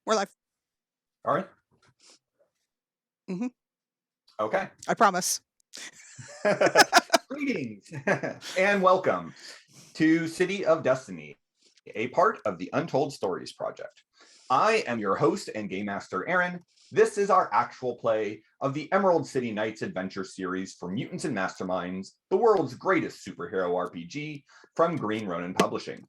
We're live. All right. Mm-hmm. Okay. I promise. Greetings and welcome to City of Destiny, a part of the Untold Stories project. I am your host and game master, Aaron. This is our actual play of the Emerald City Knights adventure series for Mutants and Masterminds, the world's greatest superhero RPG from Green Ronin Publishing.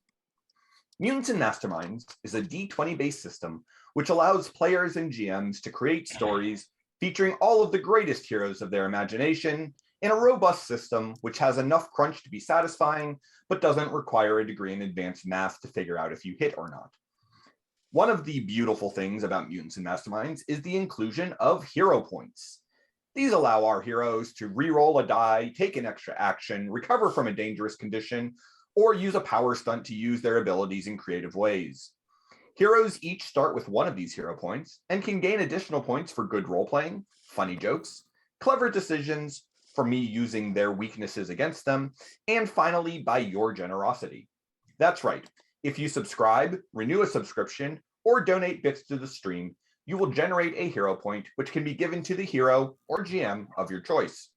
Mutants and Masterminds is a D20-based system which allows players and GMs to create stories featuring all of the greatest heroes of their imagination in a robust system which has enough crunch to be satisfying, but doesn't require a degree in advanced math to figure out if you hit or not. One of the beautiful things about Mutants and Masterminds is the inclusion of hero points. These allow our heroes to re-roll a die, take an extra action, recover from a dangerous condition, or use a power stunt to use their abilities in creative ways. Heroes each start with one of these hero points and can gain additional points for good role-playing, funny jokes, clever decisions, for me using their weaknesses against them, and finally by your generosity. That's right. If you subscribe, renew a subscription, or donate bits to the stream, you will generate a hero point which can be given to the hero or GM of your choice.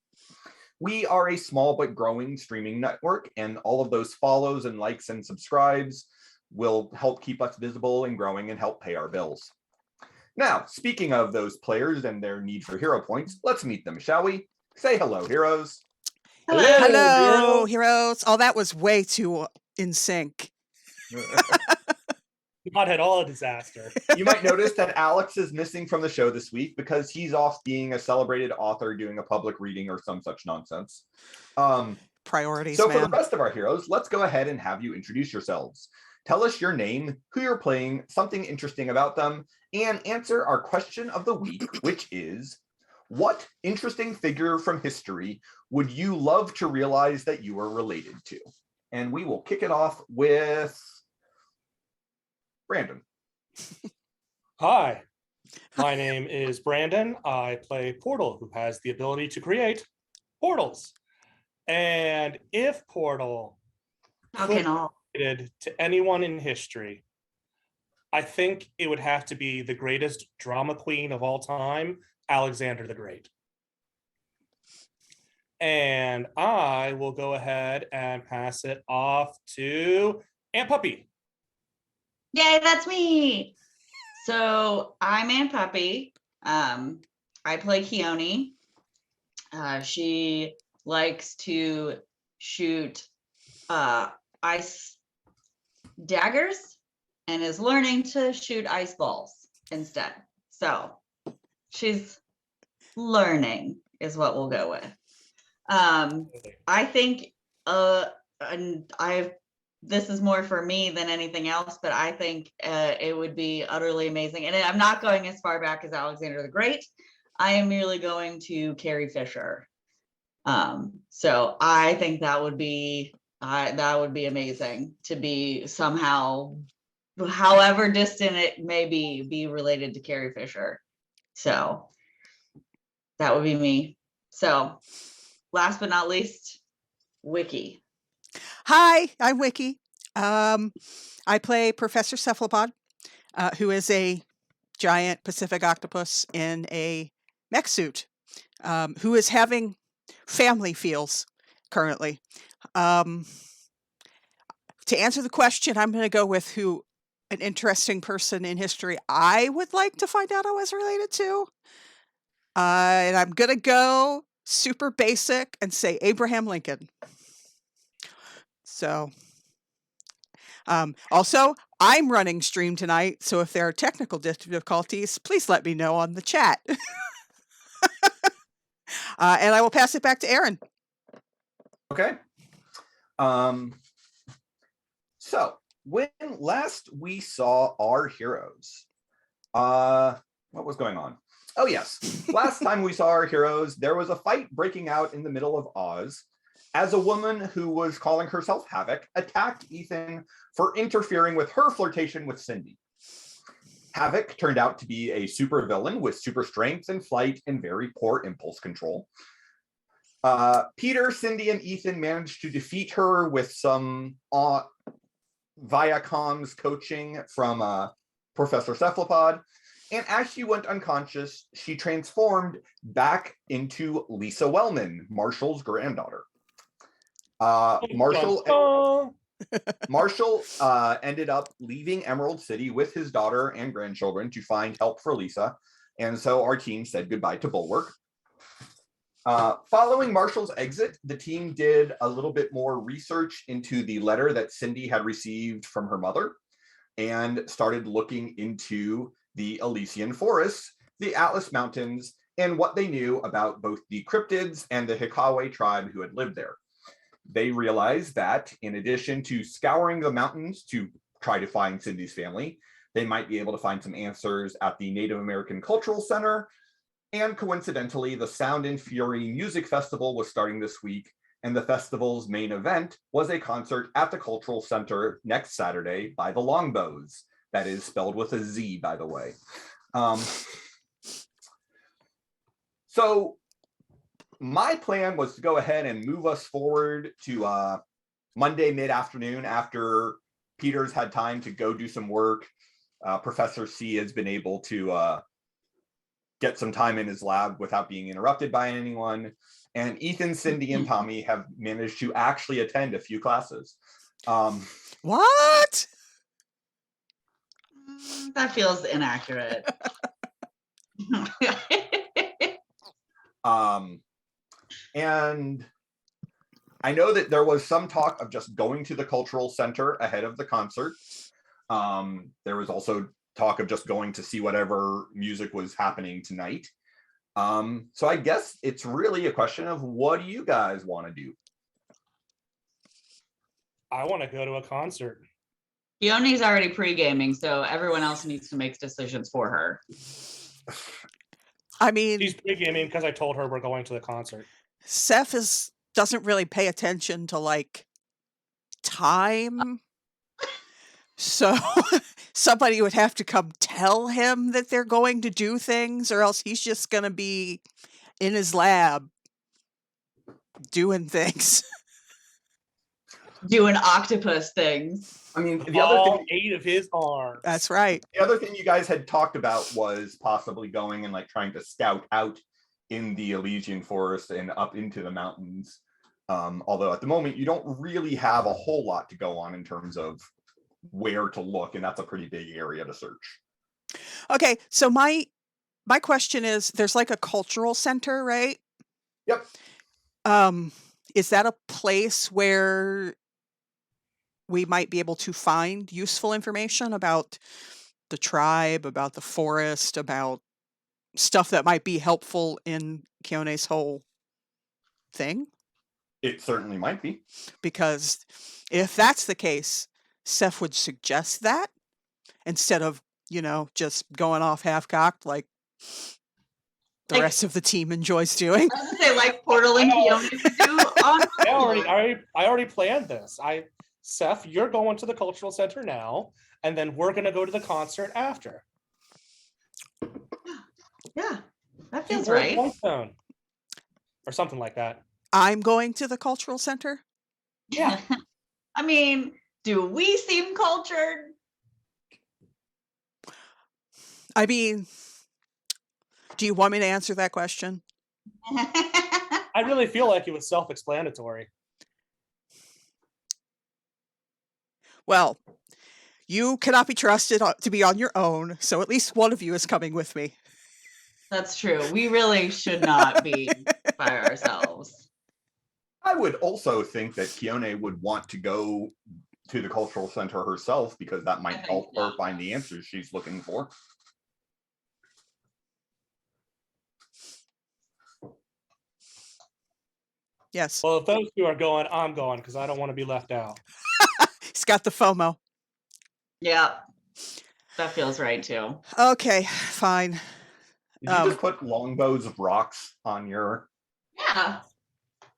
We are a small but growing streaming network, and all of those follows and likes and subscribes will help keep us visible and growing and help pay our bills. Now, speaking of those players and their need for hero points, let's meet them, shall we? Say hello, heroes. Hello, heroes. Oh, that was way too in sync. Not at all a disaster. You might notice that Alex is missing from the show this week because he's off being a celebrated author doing a public reading or some such nonsense. Priorities, So man. for the rest of our heroes, let's go ahead and have you introduce yourselves. Tell us your name, who you're playing, something interesting about them, and answer our question of the week, which is, what interesting figure from history would you love to realize that you are related to? And we will kick it off with Brandon. Hi, my name is Brandon. I play Portal, who has the ability to create portals. And if Portal related to anyone in history, I think it would have to be the greatest drama queen of all time, Alexander the Great. And I will go ahead and pass it off to Aunt Puppy. Yay, that's me. So I'm Aunt Puppy. I play Khione. She likes to shoot ice daggers and is learning to shoot ice balls instead. So she's learning is what we'll go with. I think this is more for me than anything else, but I think it would be utterly amazing. And I'm not going as far back as Alexander the Great. I am merely going to Carrie Fisher. So I think that would be amazing to be somehow, however distant it may be related to Carrie Fisher. So that would be me. So last but not least, Wiki. Hi, I'm Wiki. I play Professor Cephalopod, who is a giant Pacific octopus in a mech suit, who is having family feels currently. To answer the question, I'm going to go with who an interesting person in history I would like to find out I was related to. And I'm going to go super basic and say Abraham Lincoln. So, also, I'm running stream tonight, so if there are technical difficulties, please let me know on the chat. And I will pass it back to Aaron. Okay. So when last we saw our heroes, what was going on? Oh yes, last time we saw our heroes, there was a fight breaking out in the middle of Oz as a woman who was calling herself Havoc attacked Ethan for interfering with her flirtation with Cindy. Havoc turned out to be a super villain with super strength and flight and very poor impulse control. Peter, Cindy, and Ethan managed to defeat her with some Viacom's coaching from Professor Cephalopod, and as she went unconscious, she transformed back into Lisa Wellman, Marshall's granddaughter. Marshall ended up leaving Emerald City with his daughter and grandchildren to find help for Lisa, and so our team said goodbye to Bulwark. Following Marshall's exit, the team did a little bit more research into the letter that Cindy had received from her mother and started looking into the Elysian Forests, the Atlas Mountains, and what they knew about both the cryptids and the Hikawe tribe who had lived there. They realized that in addition to scouring the mountains to try to find Cindy's family, they might be able to find some answers at the Native American Cultural Center. And coincidentally, the Sound and Fury Music Festival was starting this week, and the festival's main event was a concert at the Cultural Center next Saturday by the Longbows. That is spelled with a Z, by the way. So my plan was to go ahead and move us forward to Monday mid-afternoon after Peter's had time to go do some work. Professor C has been able to get some time in his lab without being interrupted by anyone. And Ethan, Cindy, and Tommy have managed to actually attend a few classes. What? That feels inaccurate. And I know that there was some talk of just going to the Cultural Center ahead of the concert. There was also talk of just going to see whatever music was happening tonight. So I guess it's really a question of what do you guys want to do? I want to go to a concert. Khione's already pre-gaming, so everyone else needs to make decisions for her. I mean, She's pre-gaming because I told her we're going to the concert. Seth doesn't really pay attention to like time. So somebody would have to come tell him that they're going to do things, or else he's just going to be in his lab doing things. Doing octopus things. I mean, the All other thing, 8 of his arms. That's right. the other thing you guys had talked about was possibly going and like trying to scout out in the Elysian Forest and up into the mountains. Although at the moment you don't really have a whole lot to go on in terms of where to look, and that's a pretty big area to search. Okay, so my question is, there's like a cultural center, right? Yep. Is that a place where we might be able to find useful information about the tribe, about the forest, about stuff that might be helpful in Khione's whole thing? It certainly might be. Because if that's the case, Seth would suggest that instead of, just going off half-cocked like the rest of the team enjoys doing. I was gonna say, like Portal and Khione would do on I already planned this. Seth, you're going to the cultural center now, and then we're going to go to the concert after. Yeah, that feels right. Or something like that. I'm going to the cultural center? Yeah. I mean, do we seem cultured? I mean, do you want me to answer that question? I really feel like it was self-explanatory. Well, you cannot be trusted to be on your own, so at least one of you is coming with me. That's true. We really should not be by ourselves. I would also think that Khione would want to go to the cultural center herself because that might help her find the answers she's looking for. Yes. Well, if those two are going, I'm going because I don't want to be left out. He's got the FOMO. Yeah, that feels right too. Okay, fine. Did you just put longbows of rocks on your... Yeah,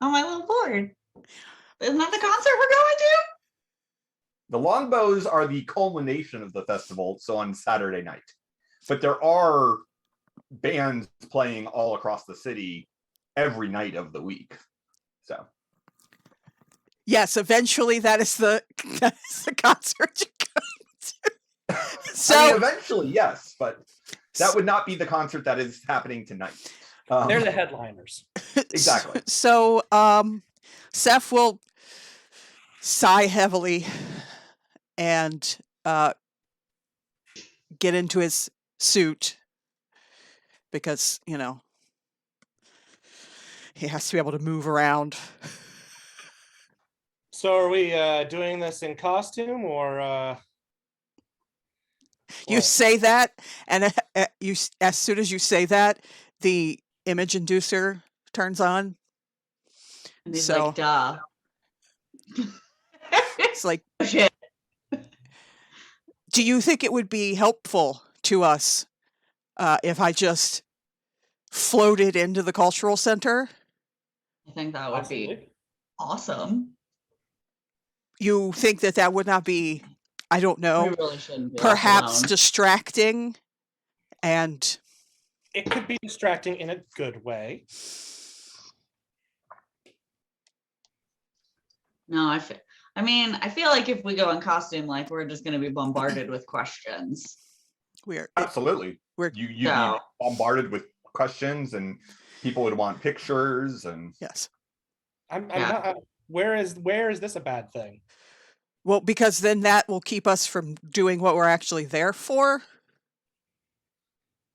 on my little board. Isn't that the concert we're going to? The longbows are the culmination of the festival, so on Saturday night. But there are bands playing all across the city every night of the week. So yes, eventually that is the concert you're going to. So I mean, eventually, yes, but that would not be the concert that is happening tonight. They're the headliners. Exactly. So Seth will sigh heavily and get into his suit because, you know, he has to be able to move around. So are we doing this in costume or You what? say that, and you, as soon as you say that, the image inducer turns on. And he's So like, duh. it's like, Shit. do you think it would be helpful to us if I just floated into the cultural center? I think that would be Possibly. awesome. You think that that would not be, I don't We know, really shouldn't be left perhaps alone. distracting? And It could be distracting in a good way. No, I feel like if we go in costume, like we're just going to be bombarded with questions. we're Absolutely. we're You'd be So- bombarded with questions, and people would want pictures, and yes. I'm Yeah. not. Where is this a bad thing? Well, because then that will keep us from doing what we're actually there for.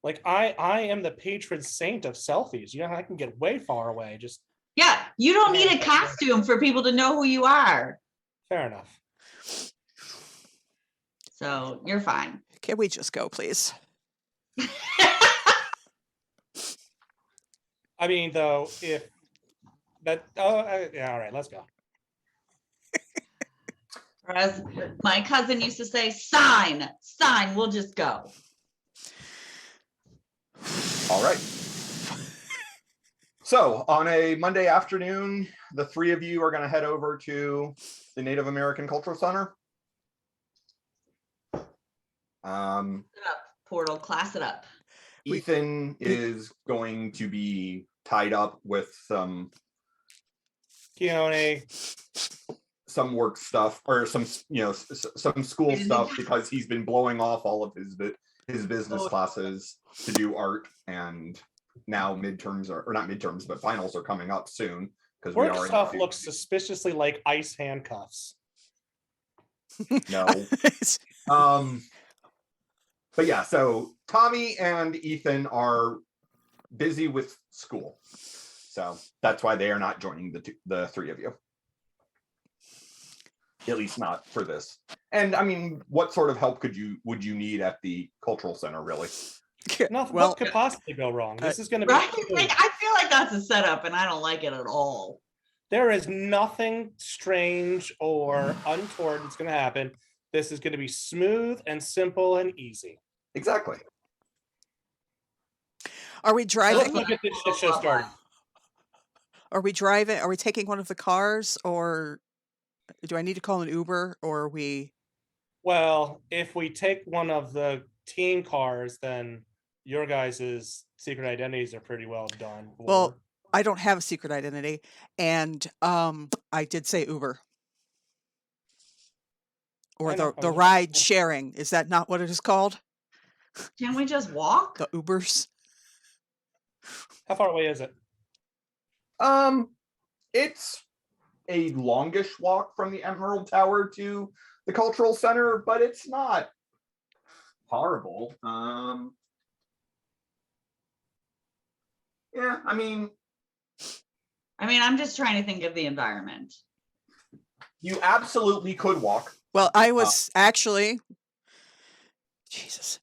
Like I am the patron saint of selfies. You know, I can get way far away. Just Yeah, you don't need a costume for people to know who you are. fair enough. So you're fine. Can we just go, please? I mean, though, if that yeah, all right, let's go. Or as my cousin used to say, sign, we'll just go. all right. So on a Monday afternoon, the three of you are going to head over to the Native American Cultural Center. Portal, class it up. Ethan is going to be tied up with some Khione, work stuff, or some some school stuff, because he's been blowing off all of his business classes to do art, and now midterms or not midterms, but finals are coming up soon, because we work are stuff looks suspiciously like ice handcuffs. no. But yeah, so Tommy and Ethan are busy with school, so that's why they are not joining the three of you. At least not for this. And I mean, what sort of help would you need at the cultural center, really? Nothing. Well, What could possibly go wrong? This is going to be. Right? Like, I feel like that's a setup and I don't like it at all. There is nothing strange or untoward that's going to happen. This is going to be smooth and simple and easy. Exactly. are we Let's driving? go get this shit show started. Are we driving? Are we taking one of the cars, or do I need to call an Uber, or are we? Well, if we take one of the team cars, then your guys' secret identities are pretty well done. Well, I don't have a secret identity, and I did say Uber, or I know, the I know. ride sharing. Is that not what it is called? Can we just walk? The Ubers. How far away is it? It's a longish walk from the Emerald Tower to the cultural center, but it's not horrible. Yeah, I mean, I'm just trying to think of the environment. you absolutely could walk. Well, I was actually, Jesus.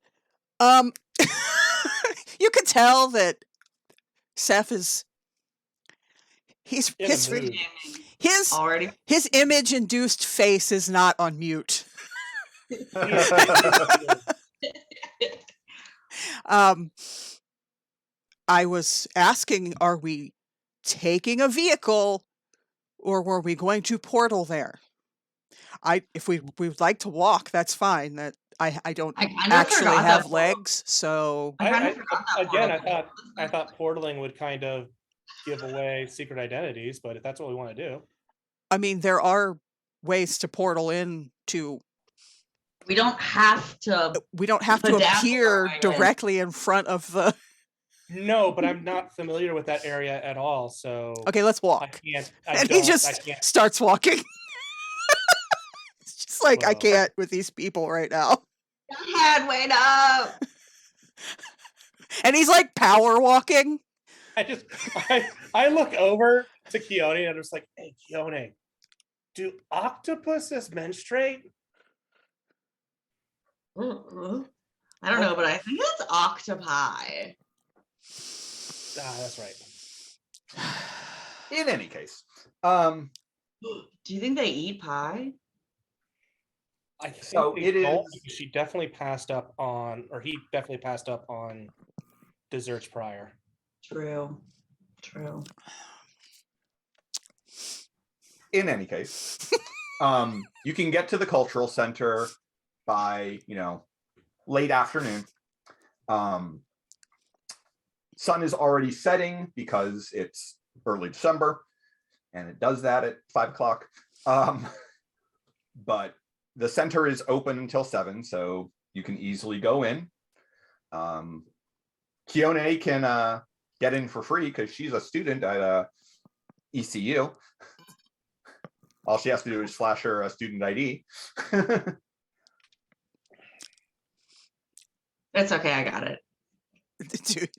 You can tell that Seth is he's In a mood. his Already. his image induced face is not on mute. I was asking, are we taking a vehicle, or were we going to portal there? If we would like to walk, that's fine. That I don't I kind of actually forgot have that legs, so I kind of forgot that Again, portal. I thought portaling would kind of give away secret identities, but if that's what we want to do. I mean, there are ways to portal in to We don't have to. We don't have to Put down appear where I live. directly in front of the. No, but I'm not familiar with that area at all. So Okay, let's I walk. can't. And he just starts walking. It's just like, I Well. can't with these people right now. Head, wait up. And he's like power walking. I look over to Khione and I'm just like, hey, Khione, do octopuses menstruate? I don't know, but I think it's octopi. That's right. In any case, Do you think they eat pie? I think So they it don't, is- because she definitely passed up on, or he definitely passed up on desserts prior. True. True. in any case, you can get to the cultural center by, late afternoon. Sun is already setting because it's early December, and it does that at 5 o'clock. But the center is open until 7, so you can easily go in. Khione can get in for free because she's a student at ECU. All she has to do is flash her student ID. It's okay, I got it.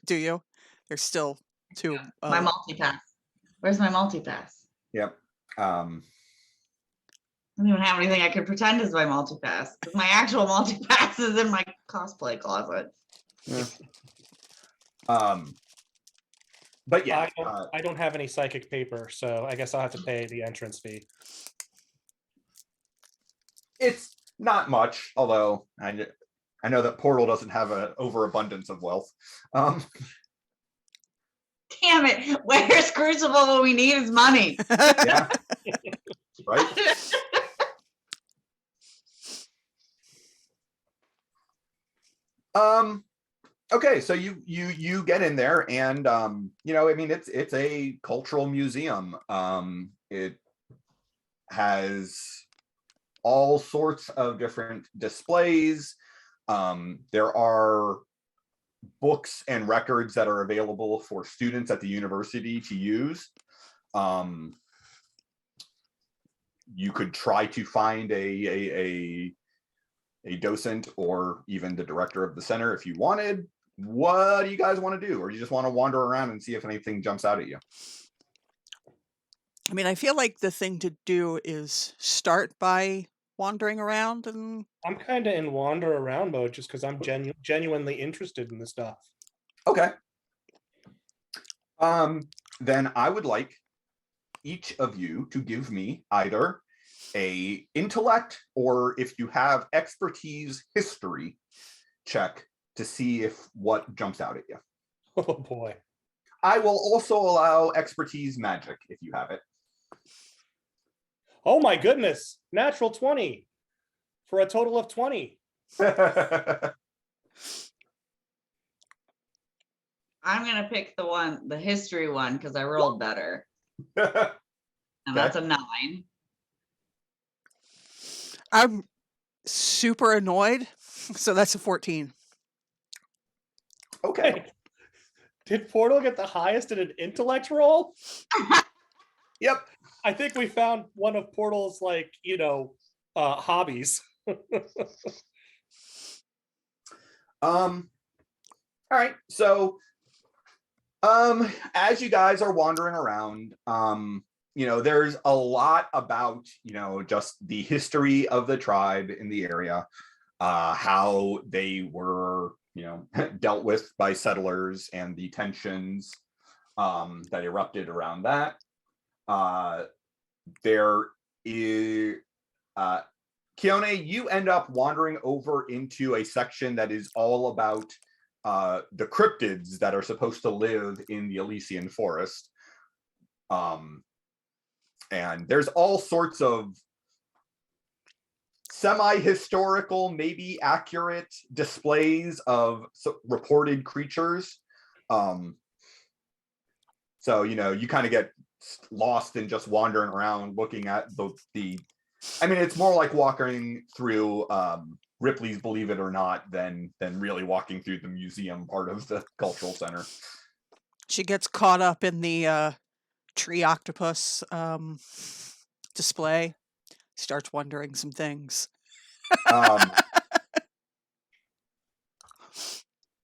Do you? There's still 2. My multi-pass. Where's my multi-pass? Yep. I don't even have anything I can pretend is my multi-pass. My actual multi-pass is in my cosplay closet. Yeah. But yeah, I don't have any psychic paper, so I guess I'll have to pay the entrance fee. it's not much, although I know that Portal doesn't have an overabundance of wealth. Damn it! Where's Crucible when we need his money? Yeah, right. Okay, so you get in there, and it's a cultural museum. It has all sorts of different displays. There are books and records that are available for students at the university to use. You could try to find a docent or even the director of the center if you wanted. What do you guys want to do? Or you just want to wander around and see if anything jumps out at you? I mean, I feel like the thing to do is start by wandering around, and I'm kind of in wander around mode just because I'm genuinely interested in this stuff. Okay. Then I would like each of you to give me either a intellect, or if you have expertise, history check to see if what jumps out at you. Oh boy. I will also allow expertise magic if you have it. Oh my goodness. Natural 20 for a total of 20. I'm gonna pick the history one, because I rolled better. And that's a 9. I'm super annoyed. So that's a 14. Okay. Did Portal get the highest in an intellect roll? Yep. I think we found one of Portal's hobbies. All right. So as you guys are wandering around, there's a lot about, just the history of the tribe in the area, how they were, dealt with by settlers, and the tensions that erupted around that. There is Khione, you end up wandering over into a section that is all about the cryptids that are supposed to live in the Elysian forest. And there's all sorts of semi-historical, maybe accurate displays of reported creatures. So, you kind of get lost in just wandering around looking at the it's more like walking through Ripley's Believe It or Not than really walking through the museum part of the cultural center. She gets caught up in the tree octopus display, starts wondering some things.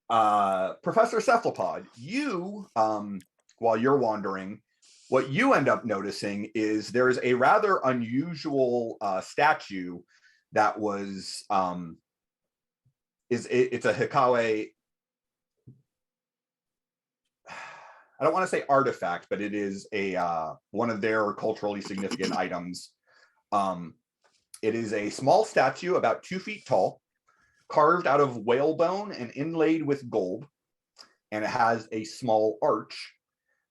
Professor Cephalopod, you, while you're wandering, what you end up noticing is there's a rather unusual statue that was it's a Hikawe. I don't want to say artifact, but it is a one of their culturally significant items. It is a small statue about 2 feet tall, carved out of whalebone and inlaid with gold, and it has a small arch.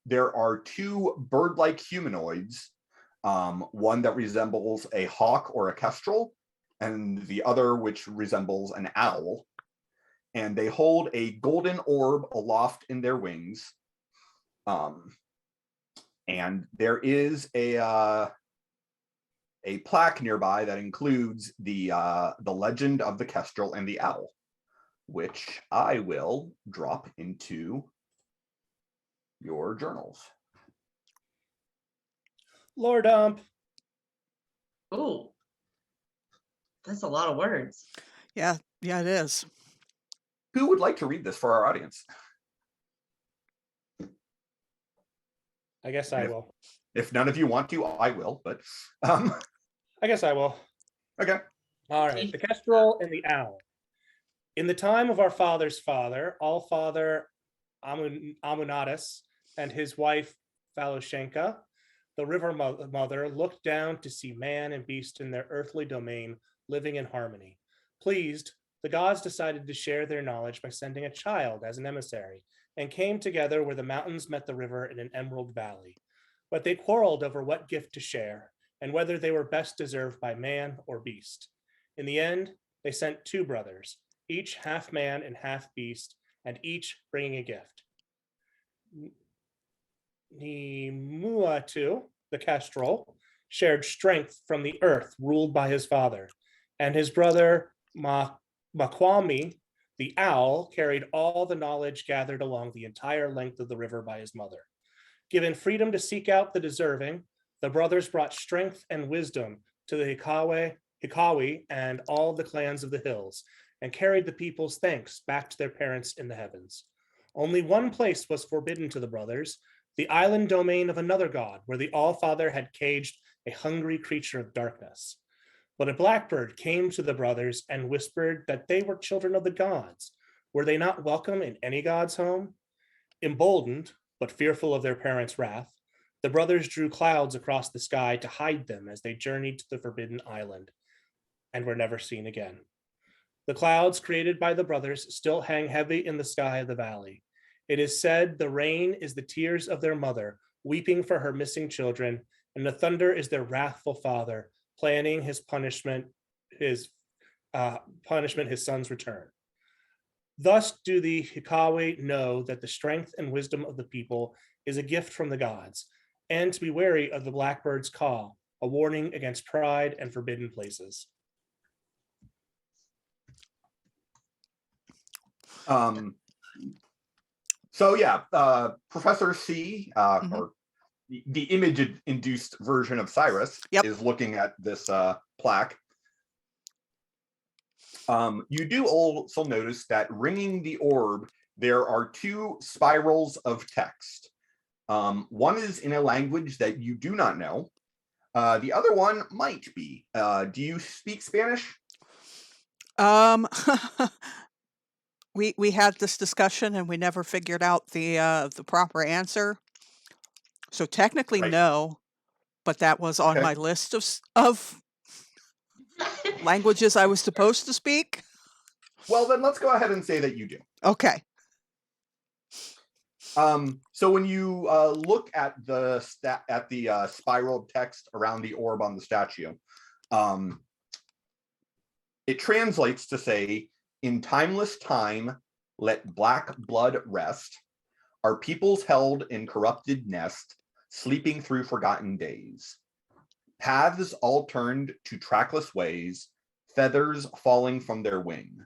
There are 2 bird-like humanoids, one that resembles a hawk or a kestrel, and the other which resembles an owl. And they hold a golden orb aloft in their wings. And there is a plaque nearby that includes the legend of the kestrel and the owl, which I will drop into your journals. Lore dump. Ooh, that's a lot of words. Yeah, it is. Who would like to read this for our audience? I guess I will. If none of you want to, I will, but I guess I will. okay. All right. The kestrel and the owl. In the time of our father's father, All-Father Amunatus and his wife Faloshenka, the river mother, looked down to see man and beast in their earthly domain living in harmony. Pleased, the gods decided to share their knowledge by sending a child as an emissary, and came together where the mountains met the river in an emerald valley. But they quarreled over what gift to share, and whether they were best deserved by man or beast. In the end, they sent 2 brothers, each half man and half beast, and each bringing a gift. Nimuatu, the kestrel, shared strength from the earth ruled by his father, and his brother Makwami, the owl, carried all the knowledge gathered along the entire length of the river by his mother. Given freedom to seek out the deserving, the brothers brought strength and wisdom to the Hikawi and all the clans of the hills, and carried the people's thanks back to their parents in the heavens. Only one place was forbidden to the brothers, the island domain of another god, where the All-Father had caged a hungry creature of darkness. But a blackbird came to the brothers and whispered that they were children of the gods. Were they not welcome in any god's home? Emboldened, but fearful of their parents' wrath, the brothers drew clouds across the sky to hide them as they journeyed to the Forbidden Island, and were never seen again. The clouds created by the brothers still hang heavy in the sky of the valley. It is said the rain is the tears of their mother, weeping for her missing children, and the thunder is their wrathful father, planning his punishment, his son's return. Thus do the Hikawi know that the strength and wisdom of the people is a gift from the gods, and to be wary of the blackbird's call, a warning against pride and forbidden places. So yeah, Professor C, or the image-induced version of Cyrus, is looking at this plaque. You do also notice that ringing the orb, there are 2 spirals of text. One is in a language that you do not know. The other one might be. Do you speak Spanish? We had this discussion and we never figured out the proper answer. So technically no, but that was on my list of languages I was supposed to speak. Well, then let's go ahead and say that you do. Okay. So when you look at the spiraled text around the orb on the statue, it translates to say, "In timeless time, let black blood rest. Our peoples held in corrupted nest, sleeping through forgotten days. Paths all turned to trackless ways, feathers falling from their wing.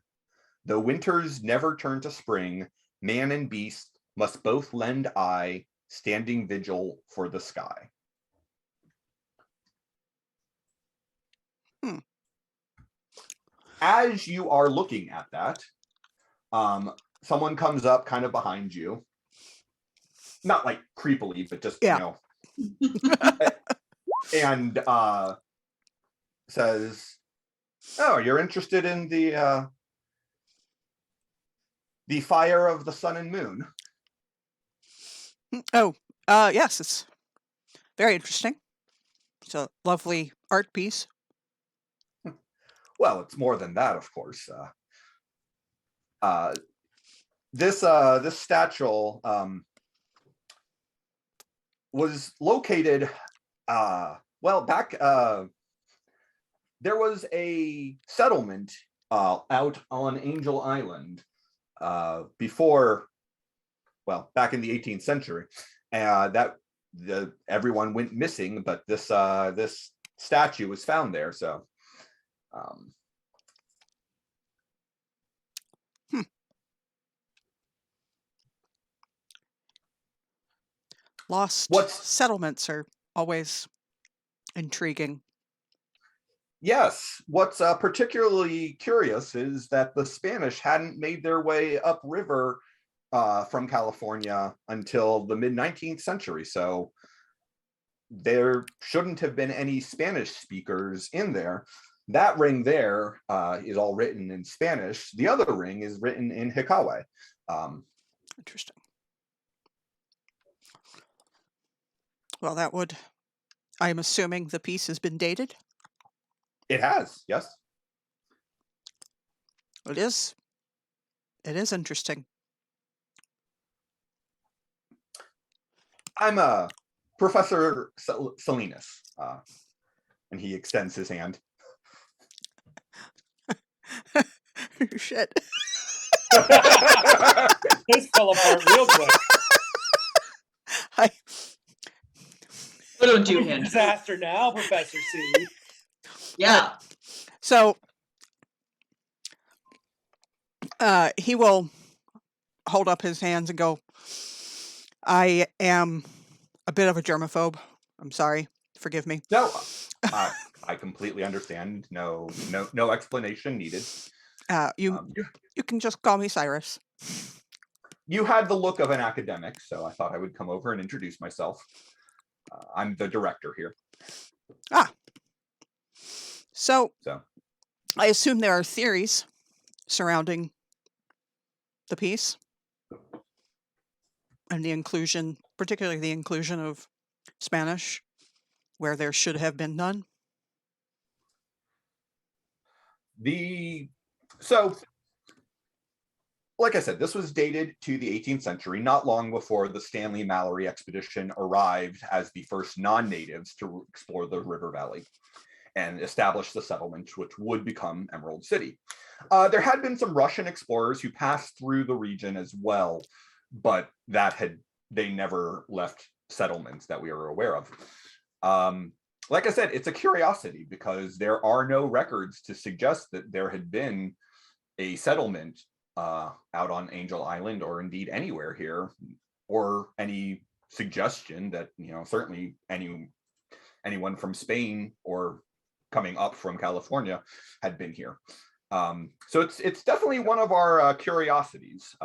Though winters never turn to spring, man and beast must both lend eye, standing vigil for the sky. As you are looking at that, someone comes up kind of behind you. Not like creepily, but just, Yeah. And says, "Oh, you're interested in the fire of the sun and moon?" Oh, yes, it's very interesting. It's a lovely art piece. Well, it's more than that, of course. This statue was located back. There was a settlement out on Angel Island before, back in the 18th century. Everyone went missing, but this statue was found there. So. Lost settlements are always intriguing. Yes. What's particularly curious is that the Spanish hadn't made their way upriver from California until the mid-19th century. So there shouldn't have been any Spanish speakers in there. That ring there is all written in Spanish. The other ring is written in Hikawe. Interesting. Well, that would, I'm assuming the piece has been dated? It has, yes. It is. It is interesting. I'm Professor Salinas, and he extends his hand. Shit. This fell apart real quick. What don't you hint? Disaster now, Professor C. Yeah. So he will hold up his hands and go, "I am a bit of a germaphobe. I'm sorry. Forgive me." No, I completely understand. No explanation needed. You can just call me Cyrus. You had the look of an academic, so I thought I would come over and introduce myself. I'm the director here. So I assume there are theories surrounding the piece and the inclusion, particularly the inclusion of Spanish where there should have been none. Like I said, this was dated to the 18th century, not long before the Stanley Mallory expedition arrived as the first non-natives to explore the river valley and establish the settlement, which would become Emerald City. There had been some Russian explorers who passed through the region as well, but they never left settlements that we are aware of. Like I said, it's a curiosity because there are no records to suggest that there had been a settlement out on Angel Island or indeed anywhere here, or any suggestion that, certainly anyone from Spain or coming up from California had been here. So it's definitely one of our curiosities.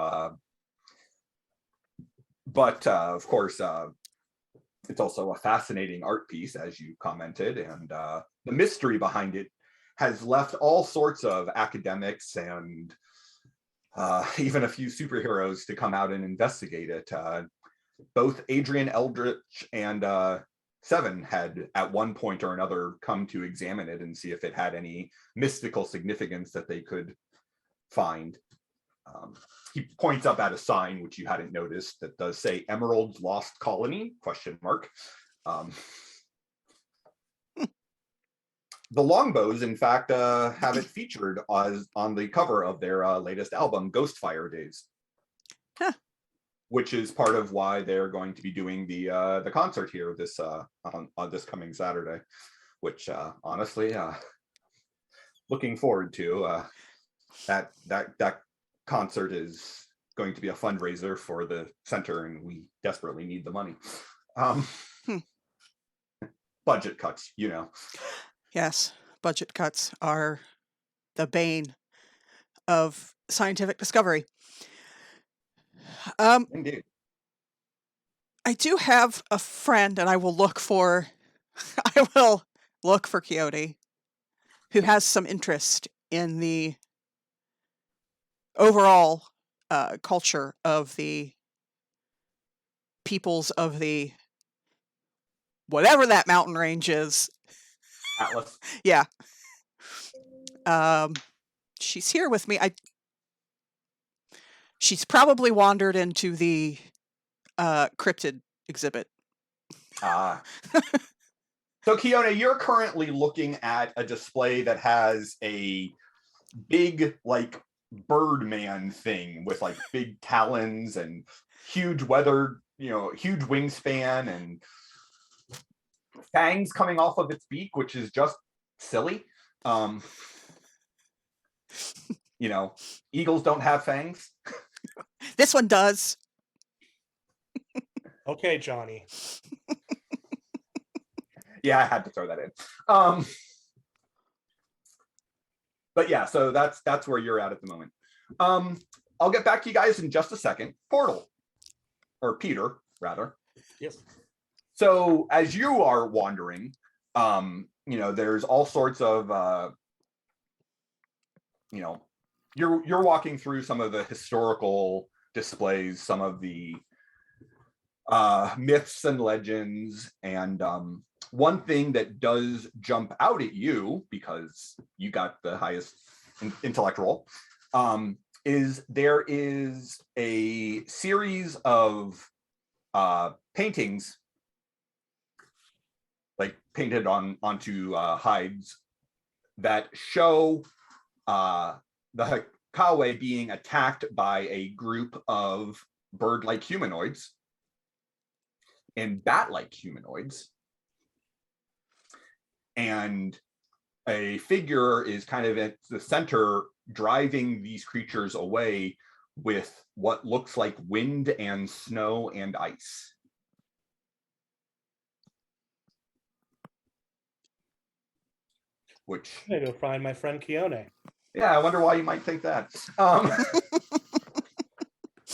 But of course, it's also a fascinating art piece, as you commented, and the mystery behind it has left all sorts of academics and even a few superheroes to come out and investigate it. Both Adrian Eldritch and Seven had at one point or another come to examine it and see if it had any mystical significance that they could find. He points up at a sign, which you hadn't noticed, that does say Emerald's Lost Colony, ? The Longbows, in fact, have it featured on the cover of their latest album, Ghostfire Days, which is part of why they're going to be doing the concert here on this coming Saturday. Which honestly, looking forward to. That concert is going to be a fundraiser for the center, and we desperately need the money. Budget cuts, you know. Yes, budget cuts are the bane of scientific discovery. Indeed. I do have a friend, and I will look for Khione, who has some interest in the overall culture of the peoples of the whatever that mountain range is. Atlas. Yeah. She's here with me. She's probably wandered into the cryptid exhibit. So Khione, you're currently looking at a display that has a big, like, Birdman thing with like big talons and huge huge wingspan and fangs coming off of its beak, which is just silly. Eagles don't have fangs. This one does. Okay, Johnny. Yeah, I had to throw that in. But yeah, so that's where you're at the moment. I'll get back to you guys in just a second. Portal, or Peter, rather. Yes. So as you are wandering, there's all sorts of, you're walking through some of the historical displays, some of the myths and legends, and one thing that does jump out at you, because you got the highest intellectual, is there is a series of paintings, like painted onto hides, that show the Khione being attacked by a group of bird-like humanoids and bat-like humanoids. And a figure is kind of at the center, driving these creatures away with what looks like wind and snow and ice. Which, I'm gonna go find my friend Khione. yeah, I wonder why you might think that.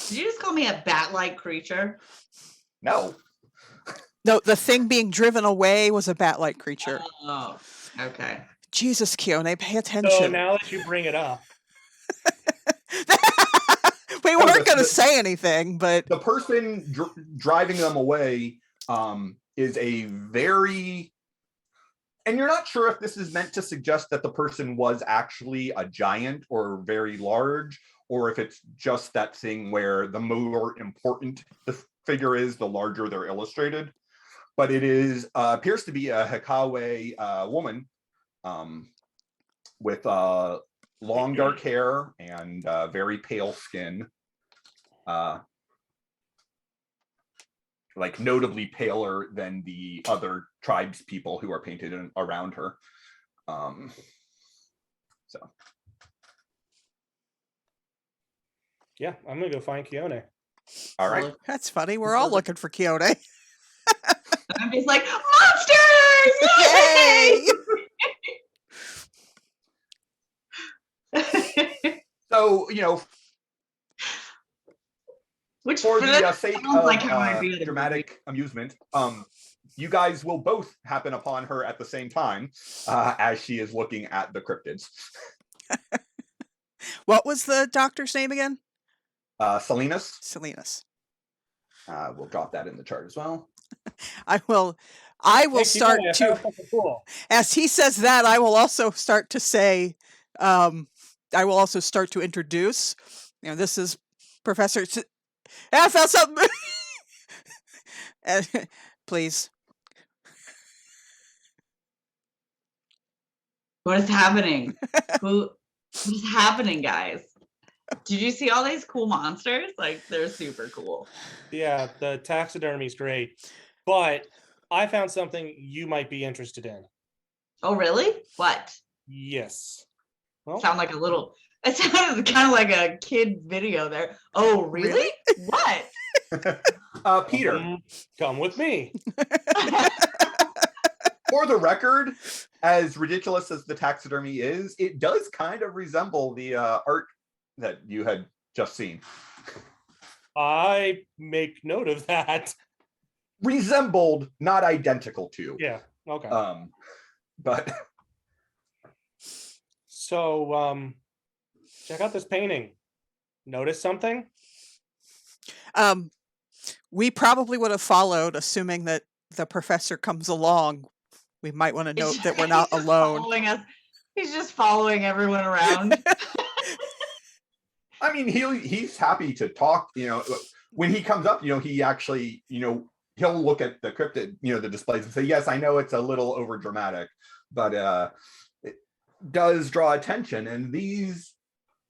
Did you just call me a bat-like creature? No. No, the thing being driven away was a bat-like creature. Oh, okay. Jesus, Khione, pay attention. So now that you bring it up, we weren't going to say anything, but the person driving them away is a very, and you're not sure if this is meant to suggest that the person was actually a giant or very large, or if it's just that thing where the more important the figure is, the larger they're illustrated. But it is appears to be a Khione woman with long dark hair and very pale skin, like notably paler than the other tribes people who are painted around her. So yeah, I'm gonna go find Khione. all right. that's funny. We're all looking for Khione. I'm just like, monsters! Yay! So, Which for the sake sounds of like how I'd be at a dramatic amusement, you guys will both happen upon her at the same time as she is looking at the cryptids. What was the doctor's name again? Salinas. Salinas. We'll drop that in the chart as well. I will Hey, start Khione, I to, found something cool. as he says that, I will also start to say, I will also start to introduce, this is Professor, I found something. Please. What is happening? What is happening, guys? Did you see all these cool monsters? Like, they're super cool. Yeah, the taxidermy's great, but I found something you might be interested in. Oh, really? What? Yes. Well, Sound like a little. It sounded kind of like a kid video there. Oh, really? What? Peter, come with me. for the record, as ridiculous as the taxidermy is, it does kind of resemble the art that you had just seen. I make note of that. Resembled, not identical to. Yeah. Okay. But so, check out this painting. Notice something? We probably would have followed, assuming that the professor comes along. We might want to note that we're not alone. He's just following everyone around. I mean, he's happy to talk. When he comes up, he actually, he'll look at the cryptid, the displays and say, yes, I know it's a little over dramatic, but it does draw attention. And these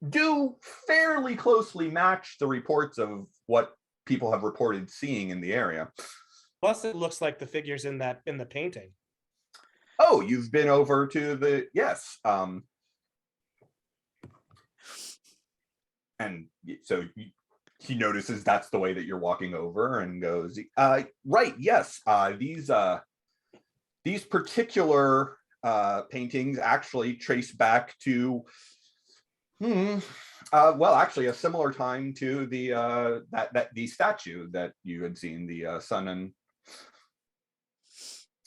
do fairly closely match the reports of what people have reported seeing in the area. Plus, it looks like the figures in the painting. Oh, you've been over to yes. And so he notices that's the way that you're walking over and goes, right, yes. These particular paintings actually trace back to actually a similar time to the statue that you had seen, the sun and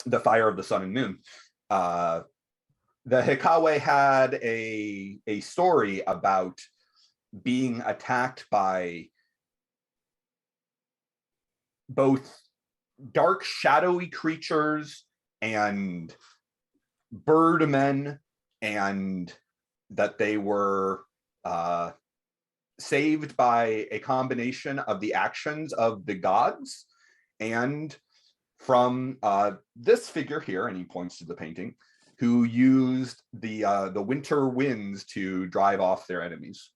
the fire of the sun and moon. The Hikawe had a story about being attacked by both dark, shadowy creatures and birdmen, and that they were saved by a combination of the actions of the gods and from this figure here, and he points to the painting, who used the winter winds to drive off their enemies.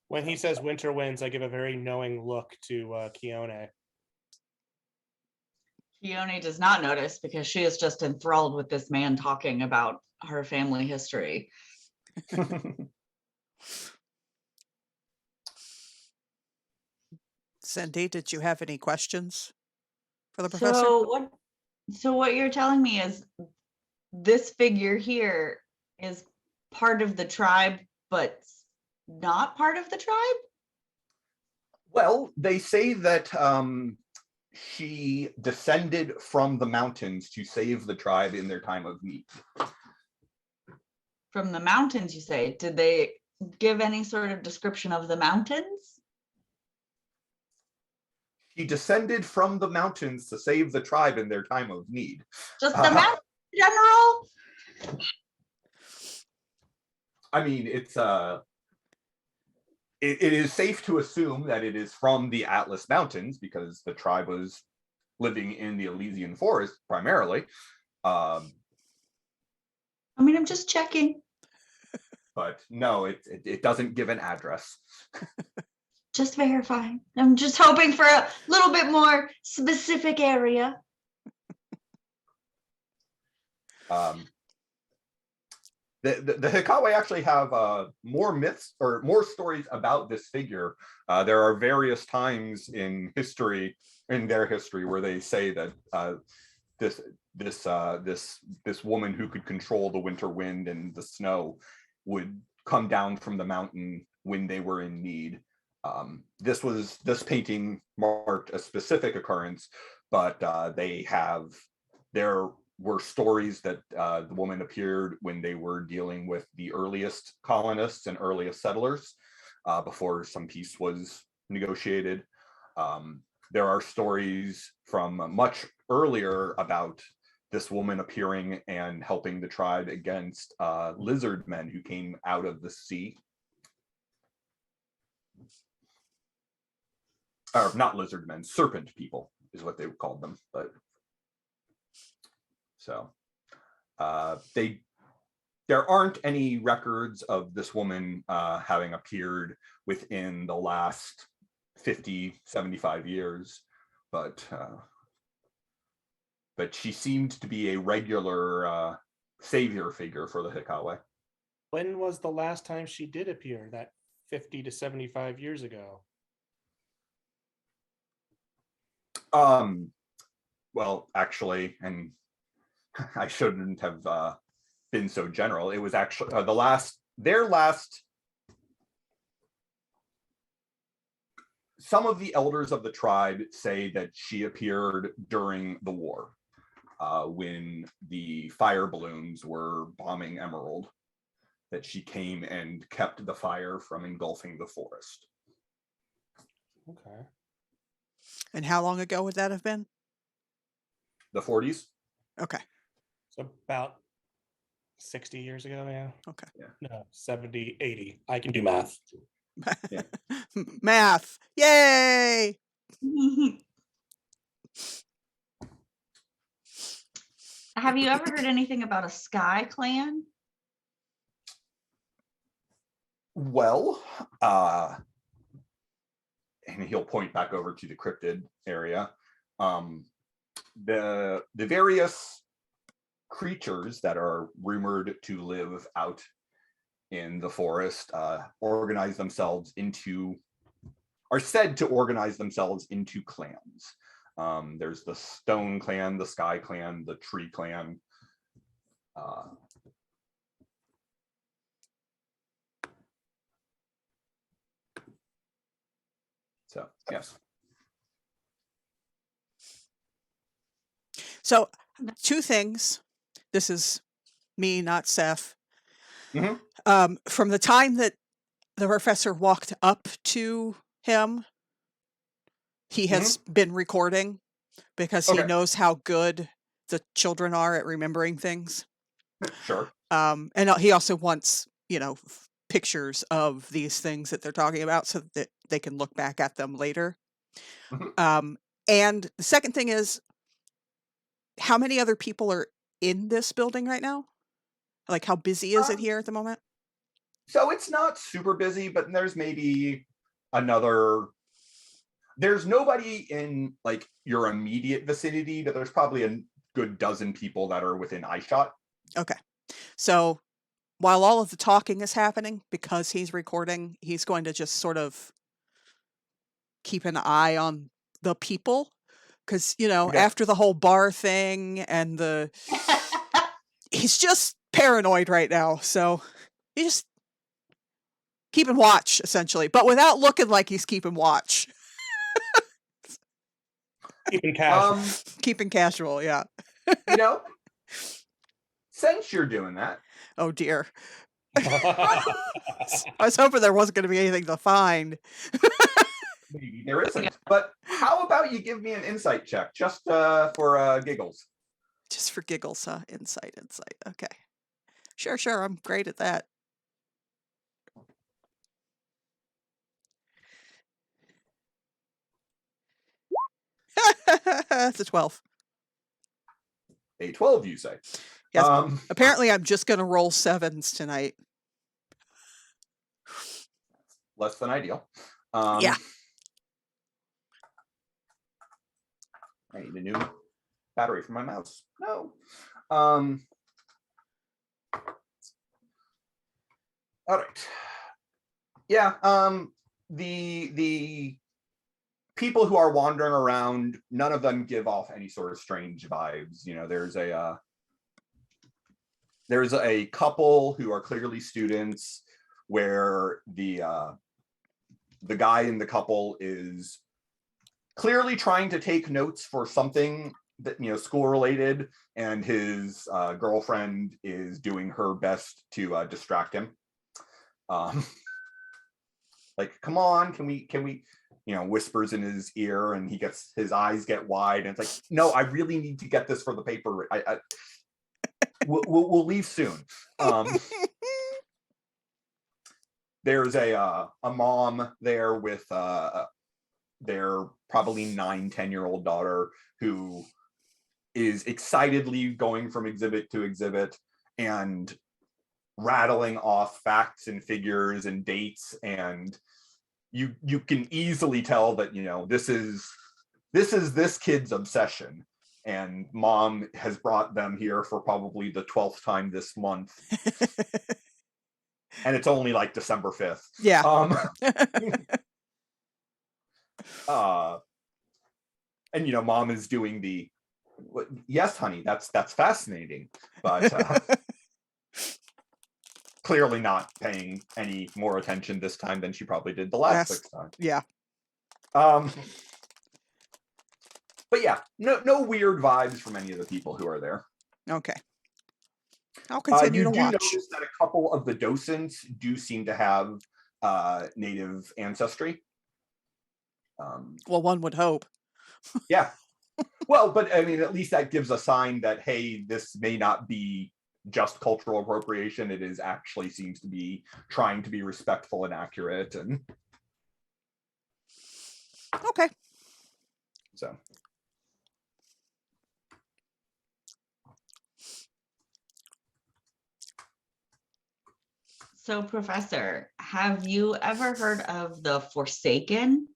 When he says winter winds, I give a very knowing look to Khione. Khione does not notice because she is just enthralled with this man talking about her family history. Cindy, did you have any questions for the professor? So what you're telling me is this figure here is part of the tribe, but not part of the tribe? Well, they say that she descended from the mountains to save the tribe in their time of need. From the mountains, you say? Did they give any sort of description of the mountains? She descended from the mountains to save the tribe in their time of need. Just the mountains in general? I mean, it is safe to assume that it is from the Atlas Mountains because the tribe was living in the Elysian Forest primarily. I mean, I'm just checking. But no, it doesn't give an address. Just verifying. I'm just hoping for a little bit more specific area. The Hikawe actually have more myths or more stories about this figure. There are various times in their history, where they say that this woman who could control the winter wind and the snow would come down from the mountain when they were in need. This painting marked a specific occurrence, but there were stories that the woman appeared when they were dealing with the earliest colonists and earliest settlers before some peace was negotiated. There are stories from much earlier about this woman appearing and helping the tribe against lizard men who came out of the sea. Or not lizard men, serpent people is what they called them. But so there aren't any records of this woman having appeared within the last 50, 75 years, but she seemed to be a regular savior figure for the Hikawe. When was the last time she did appear? That 50 to 75 years ago? Well, actually, and I shouldn't have been so general. It was actually their last. Some of the elders of the tribe say that she appeared during the war, when the fire balloons were bombing Emerald, that she came and kept the fire from engulfing the forest. Okay. And how long ago would that have been? The 40s? Okay. So about 60 years ago, yeah. Okay. Yeah. No, 70, 80. I can do math. Yeah. Math. Yay! Have you ever heard anything about a Sky Clan? Well, and he'll point back over to the cryptid area. The various creatures that are rumored to live out in the forest are said to organize themselves into clans. There's the Stone Clan, the Sky Clan, the Tree Clan. So, yes. So, two things. This is me, not Seth. Mhm. From the time that the professor walked up to him, he has been recording because he Okay. knows how good the children are at remembering things. Sure. And he also wants, pictures of these things that they're talking about so that they can look back at them later. Mhm. And the second thing is, how many other people are in this building right now? Like, how busy is it here at the moment? So it's not super busy, but there's maybe there's nobody in like your immediate vicinity, but there's probably a good dozen people that are within eyeshot. Okay. So while all of the talking is happening, because he's recording, he's going to just sort of keep an eye on the people. Because, Okay. after the whole bar thing and he's just paranoid right now. So you just keeping watch, essentially, but without looking like he's keeping watch. Keeping casual. Keeping casual, yeah. Since you're doing that, Oh dear. I was hoping there wasn't going to be anything to find. maybe there isn't. But how about you give me an insight check just for giggles? Just for giggles, huh? Insight. Okay. Sure. I'm great at that. That's a 12. A 12, you say? Yes. Apparently, I'm just going to roll 7s tonight. Less than ideal. Yeah. I need a new battery for my mouse. No. All right. Yeah. The people who are wandering around, none of them give off any sort of strange vibes. There's a couple who are clearly students where the guy in the couple is clearly trying to take notes for something that school related, and his girlfriend is doing her best to distract him. Like, come on, can we whispers in his ear, and his eyes get wide, and it's like, no, I really need to get this for the paper. We'll leave soon. There's a mom there with their probably 9-10-year-old daughter who is excitedly going from exhibit to exhibit and rattling off facts and figures and dates, and you can easily tell that this is this kid's obsession, and mom has brought them here for probably the 12th time this month. and it's only like December 5th. Yeah. And mom is doing the, yes, honey, that's fascinating, but clearly not paying any more attention this time than she probably did the last 6 times. Yeah. But yeah, no weird vibes from any of the people who are there. Okay. I'll continue to you do watch. notice that a couple of the docents do seem to have native ancestry. Well, one would hope. Yeah. Well, but I mean, at least that gives a sign that, hey, this may not be just cultural appropriation. It is actually seems to be trying to be respectful and accurate. And Okay. so. So, Professor, have you ever heard of the Forsaken?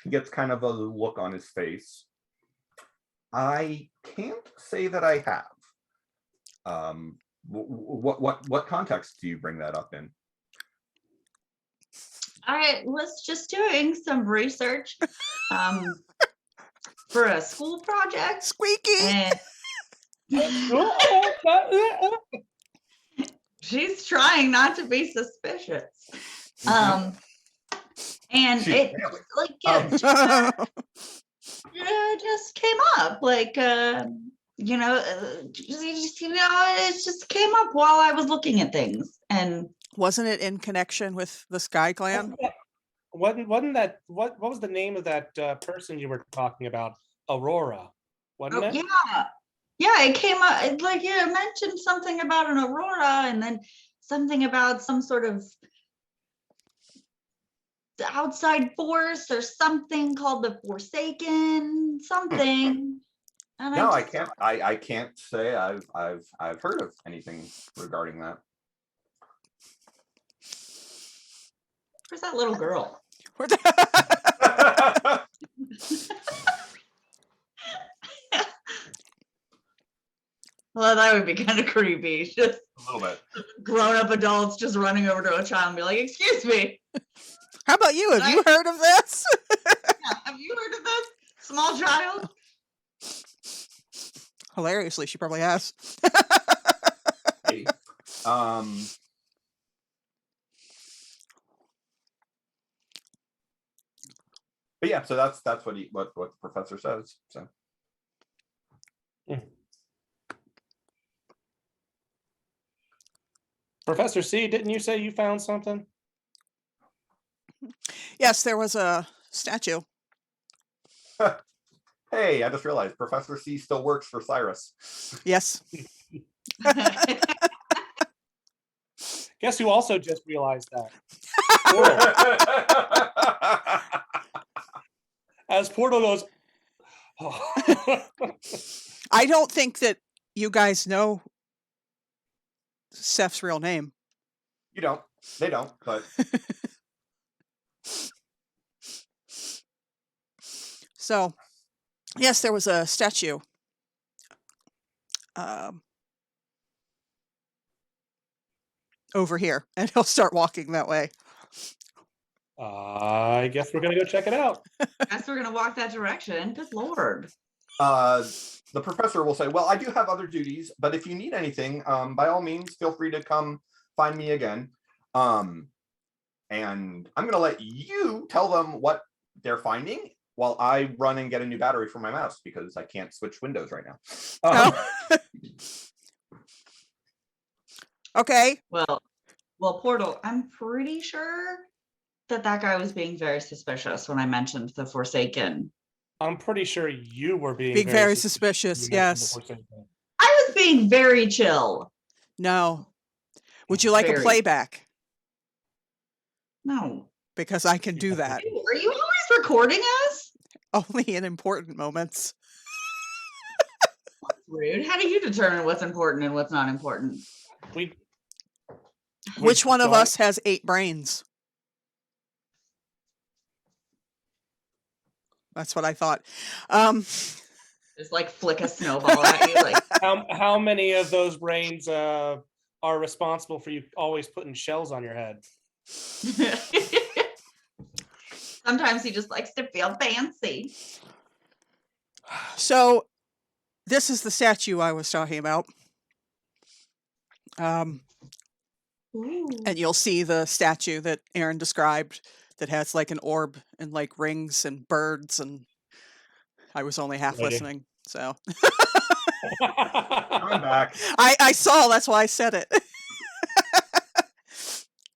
He gets kind of a look on his face. I can't say that I have. What context do you bring that up in? I was just doing some research for a school project. Squeaky. And she's trying not to be suspicious. And She's it failing. like just came up like it just came up while I was looking at things. And Wasn't it in connection with the Sky Clan? Wasn't that what was the name of that person you were talking about? Aurora, wasn't it? Yeah, it came up. It mentioned something about an aurora, and then something about some sort of outside force or something called the Forsaken something. And No, I can't. I can't say I've heard of anything regarding that. Where's that little girl? Well, that would be kind of creepy. Just a little bit. Grown-up adults just running over to a child and be like, "Excuse me." How about you? Have you heard of this? Yeah, have you heard of this, small child? Hilariously, she probably has. Hey. But yeah, so that's what the professor says. So. Professor C, didn't you say you found something? Yes, there was a statue. Hey, I just realized Professor C still works for Cyrus. Yes. Guess who also just realized that? As Portal goes, I don't think that you guys know Seth's real name. You don't. They don't, but So, yes, there was a statue. Over here, and he'll start walking that way. I guess we're gonna go check it out. Guess we're gonna walk that direction. Good Lord. the professor will say, well, I do have other duties, but if you need anything, by all means, feel free to come find me again. And I'm going to let you tell them what they're finding while I run and get a new battery for my mouse because I can't switch windows right now. Okay. Well, Portal, I'm pretty sure that guy was being very suspicious when I mentioned the Forsaken. I'm pretty sure you were being very suspicious. Yes. I was being very chill. No. Would you like a playback? No. Because I can do that. Are you always recording us? Only in important moments. That's rude. How do you determine what's important and what's not important? Which one of us has 8 brains? That's what I thought. Just like flick a snowball at you. Like, How many of those brains are responsible for you always putting shells on your head? sometimes he just likes to feel fancy. So this is the statue I was talking about. Ooh. And you'll see the statue that Aaron described that has like an orb and like rings and birds, and I was only half Lady. listening. So I'm back. I saw, that's why I said it.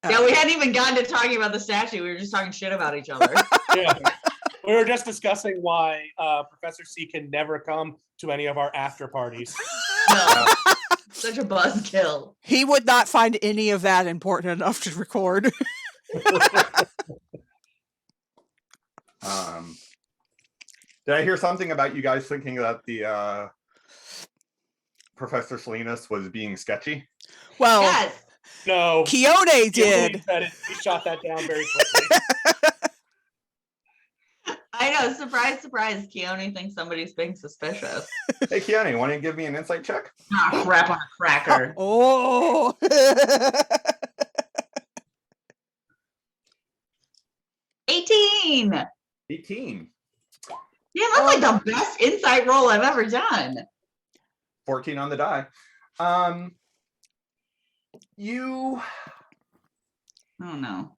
Yeah, we hadn't even gotten to talking about the statue. We were just talking shit about each other. Yeah. We were just discussing why Professor C can never come to any of our after parties. No. Such a buzzkill. He would not find any of that important enough to record. Did I hear something about you guys thinking that the Professor Salinas was being sketchy? Well, Yes. No. Khione did. Said it. He shot that down very quickly. I know. Surprise, surprise. Khione thinks somebody's being suspicious. Hey, Khione, want to give me an insight check? Ah, crap on a cracker. Oh. 18. 18. Yeah, that's like the best insight roll I've ever done. 14 on the die. You Oh no.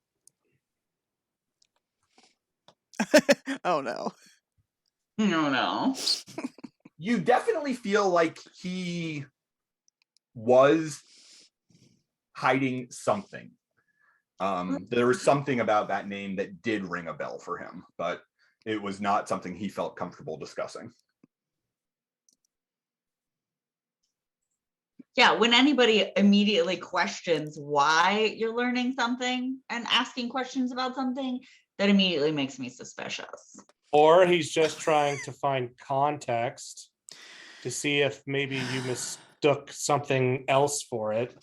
Oh no. No, no. you definitely feel like he was hiding something. There was something about that name that did ring a bell for him, but it was not something he felt comfortable discussing. Yeah, when anybody immediately questions why you're learning something and asking questions about something, that immediately makes me suspicious. Or he's just trying to find context to see if maybe you mistook something else for it.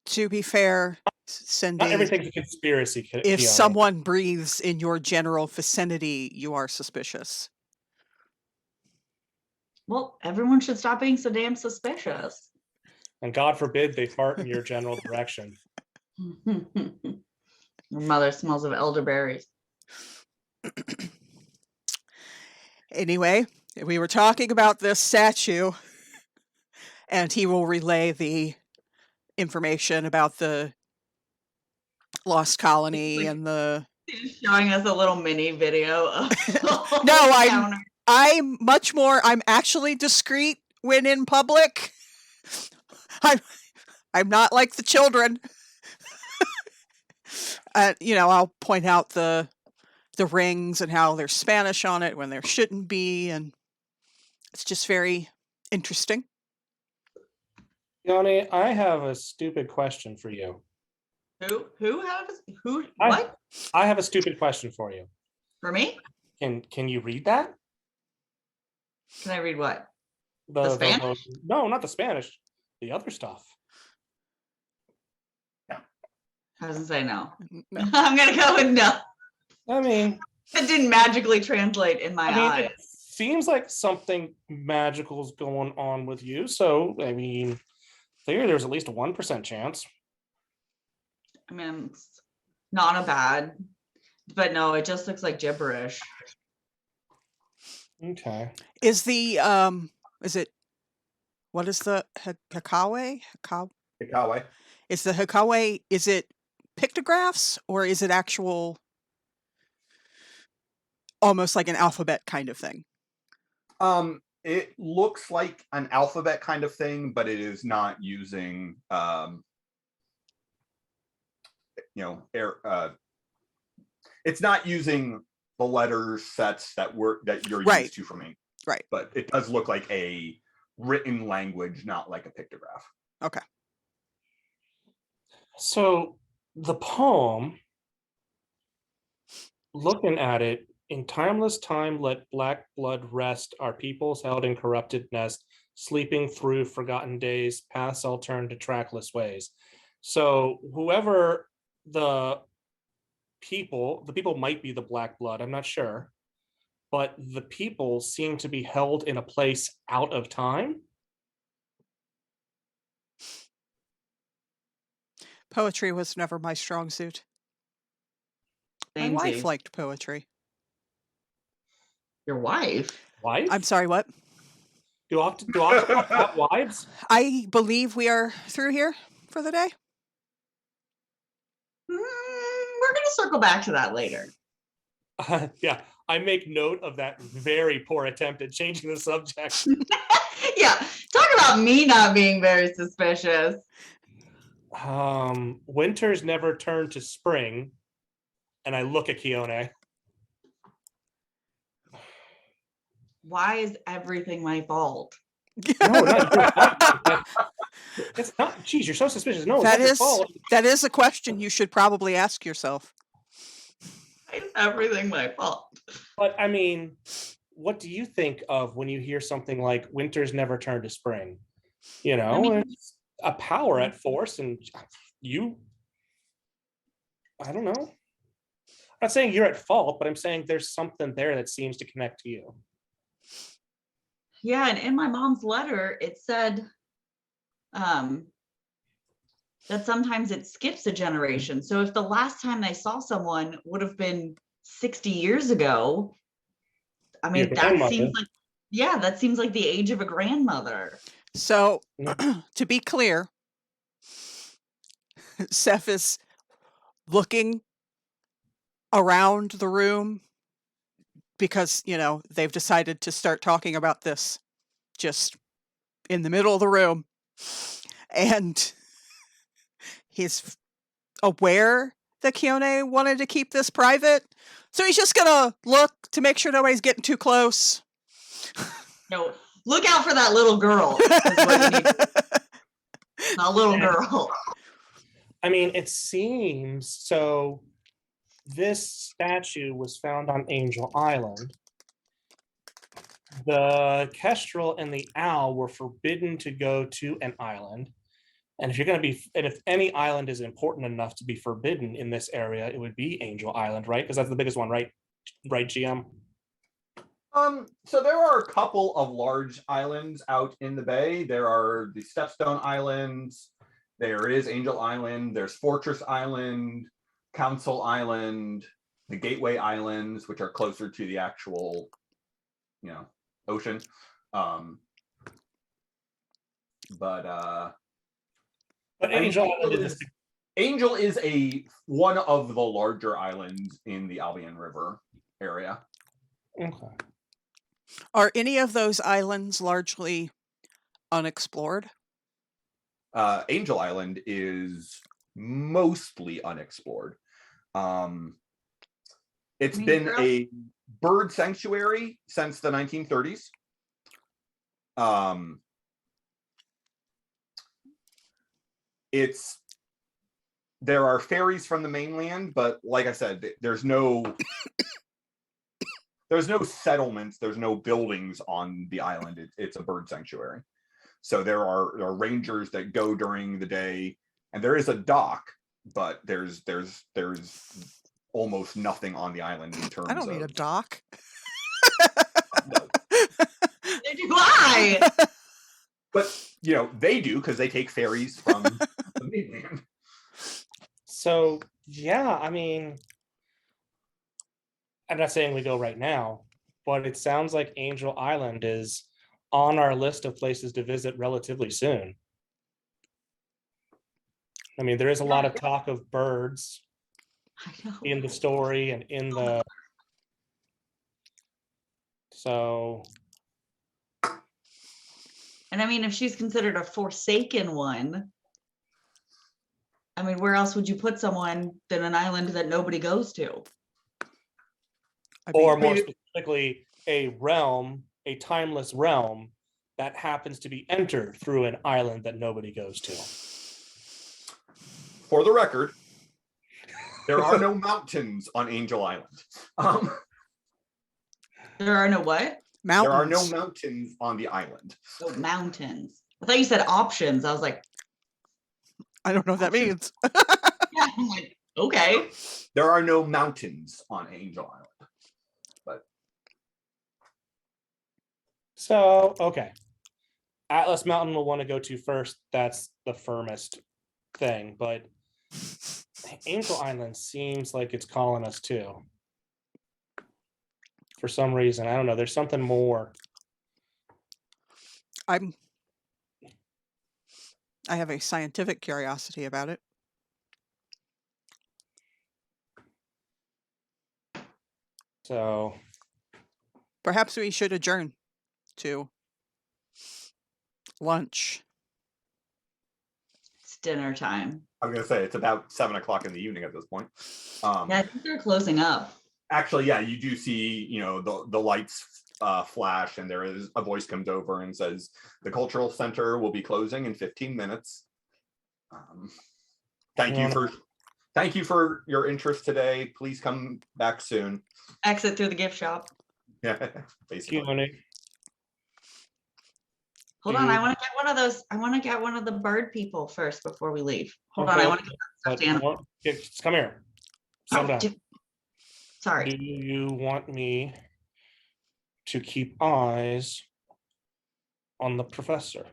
To be fair, Cindy, Not everything's a conspiracy. if Khione. someone breathes in your general vicinity, you are suspicious. Well, everyone should stop being so damn suspicious. And God forbid they fart in your general direction. Your mother smells of elderberries. Anyway, we were talking about this statue, and he will relay the information about the lost colony and the... He's showing us a little mini video of No, I'm actually discreet when in public. I'm not like the children. I'll point out the rings and how there's Spanish on it when there shouldn't be, and it's just very interesting. Khione, I have a stupid question for you. What? I have a stupid question for you. For me? Can you read that? Can I read what? The Spanish? No, not the Spanish. The other stuff. I was gonna say no. No. I'm gonna go with no. I mean, It didn't magically translate in my eyes. it seems like something magical is going on with you. So, I mean, there's at least a 1% chance. I mean, it's not a bad, but no, it just looks like gibberish. Okay. Is the what is the Hikawe? Hikawe. Is the Hikawe, is it pictographs or is it actual, almost like an alphabet kind of thing? It looks like an alphabet kind of thing, but it is not using it's not using the letter sets that you're Right. used to from English. Right. But it does look like a written language, not like a pictograph. Okay. So the poem, looking at it, in timeless time, let black blood rest, our peoples held in corrupted nest, sleeping through forgotten days, paths all turned to trackless ways. So whoever the people might be the black blood, I'm not sure. but the people seem to be held in a place out of time. Poetry was never my strong suit. My wife liked poetry. Your wife? Wife? I'm sorry, what? Do I talk about wives? I believe we are through here for the day. We're going to circle back to that later. Yeah, I make note of that very poor attempt at changing the subject. Yeah, talk about me not being very suspicious. Winters never turn to spring, and I look at Khione. Why is everything my fault? No, not your fault. It's not. Geez, you're so suspicious. No, That it's not your is fault. that is a question you should probably ask yourself. Why is everything my fault? But I mean, what do you think of when you hear something like "winters never turn to spring"? You know, I mean, it's a power at force, and you. I don't know. I'm not saying you're at fault, but I'm saying there's something there that seems to connect to you. yeah, and in my mom's letter, it said that sometimes it skips a generation. So if the last time they saw someone would have been 60 years ago, I mean, that seems like the age of a grandmother. So, to be clear, Seth is looking around the room because, they've decided to start talking about this just in the middle of the room. And he's aware that Khione wanted to keep this private. So he's just going to look to make sure nobody's getting too close. No, look out for that little girl. A little girl. I mean, it seems so. This statue was found on Angel Island. The kestrel and the owl were forbidden to go to an island. And if any island is important enough to be forbidden in this area, it would be Angel Island, right? Because that's the biggest one, right? Right, GM? So there are a couple of large islands out in the bay. There are the Stepstone Islands. There is Angel Island. There's Fortress Island, Council Island, the Gateway Islands, which are closer to the actual, ocean. But Angel is one of the larger islands in the Albion River area. Okay. Are any of those islands largely unexplored? Angel Island is mostly unexplored. It's been a bird sanctuary since the 1930s. There are ferries from the mainland, but like I said, there's no settlements, there's no buildings on the island. It's a bird sanctuary. So there are rangers that go during the day, and there is a dock, but there's almost nothing on the island in terms of. I don't need a dock. Why? But they do, because they take ferries from the mainland. So yeah, I mean, I'm not saying we go right now, but it sounds like Angel Island is on our list of places to visit relatively soon. I mean, there is a lot of talk of birds in the story and in the. So. And I mean, if she's considered a forsaken one, I mean, where else would you put someone than an island that nobody goes to? Or more specifically, a realm, a timeless realm that happens to be entered through an island that nobody goes to. For the record, there are no mountains on Angel Island. There are no what? Mountains. There are no mountains on the island. Oh, mountains. I thought you said options. I was like, I don't know what that means. yeah, I'm like, okay. There are no mountains on Angel Island. But So, okay. Atlas Mountain will want to go to first. That's the firmest thing, but Angel Island seems like it's calling us too. For some reason, I don't know. There's something more. I have a scientific curiosity about it. So perhaps we should adjourn to lunch. It's dinner time. I'm going to say it's about 7 o'clock in the evening at this point. Yeah, I think they're closing up. Actually, yeah, you do see, the lights flash, and there is a voice comes over and says, "The cultural center will be closing in 15 minutes. Thank you for your interest today. Please come back soon." Exit through the gift shop. Yeah, basically. Khione, Hold on, I want to get one of those. I want to get one of the bird people first before we leave. Hold on, I want to get that stuffed animal. Come here. Settle down. Sorry. Do you want me to keep eyes on the professor?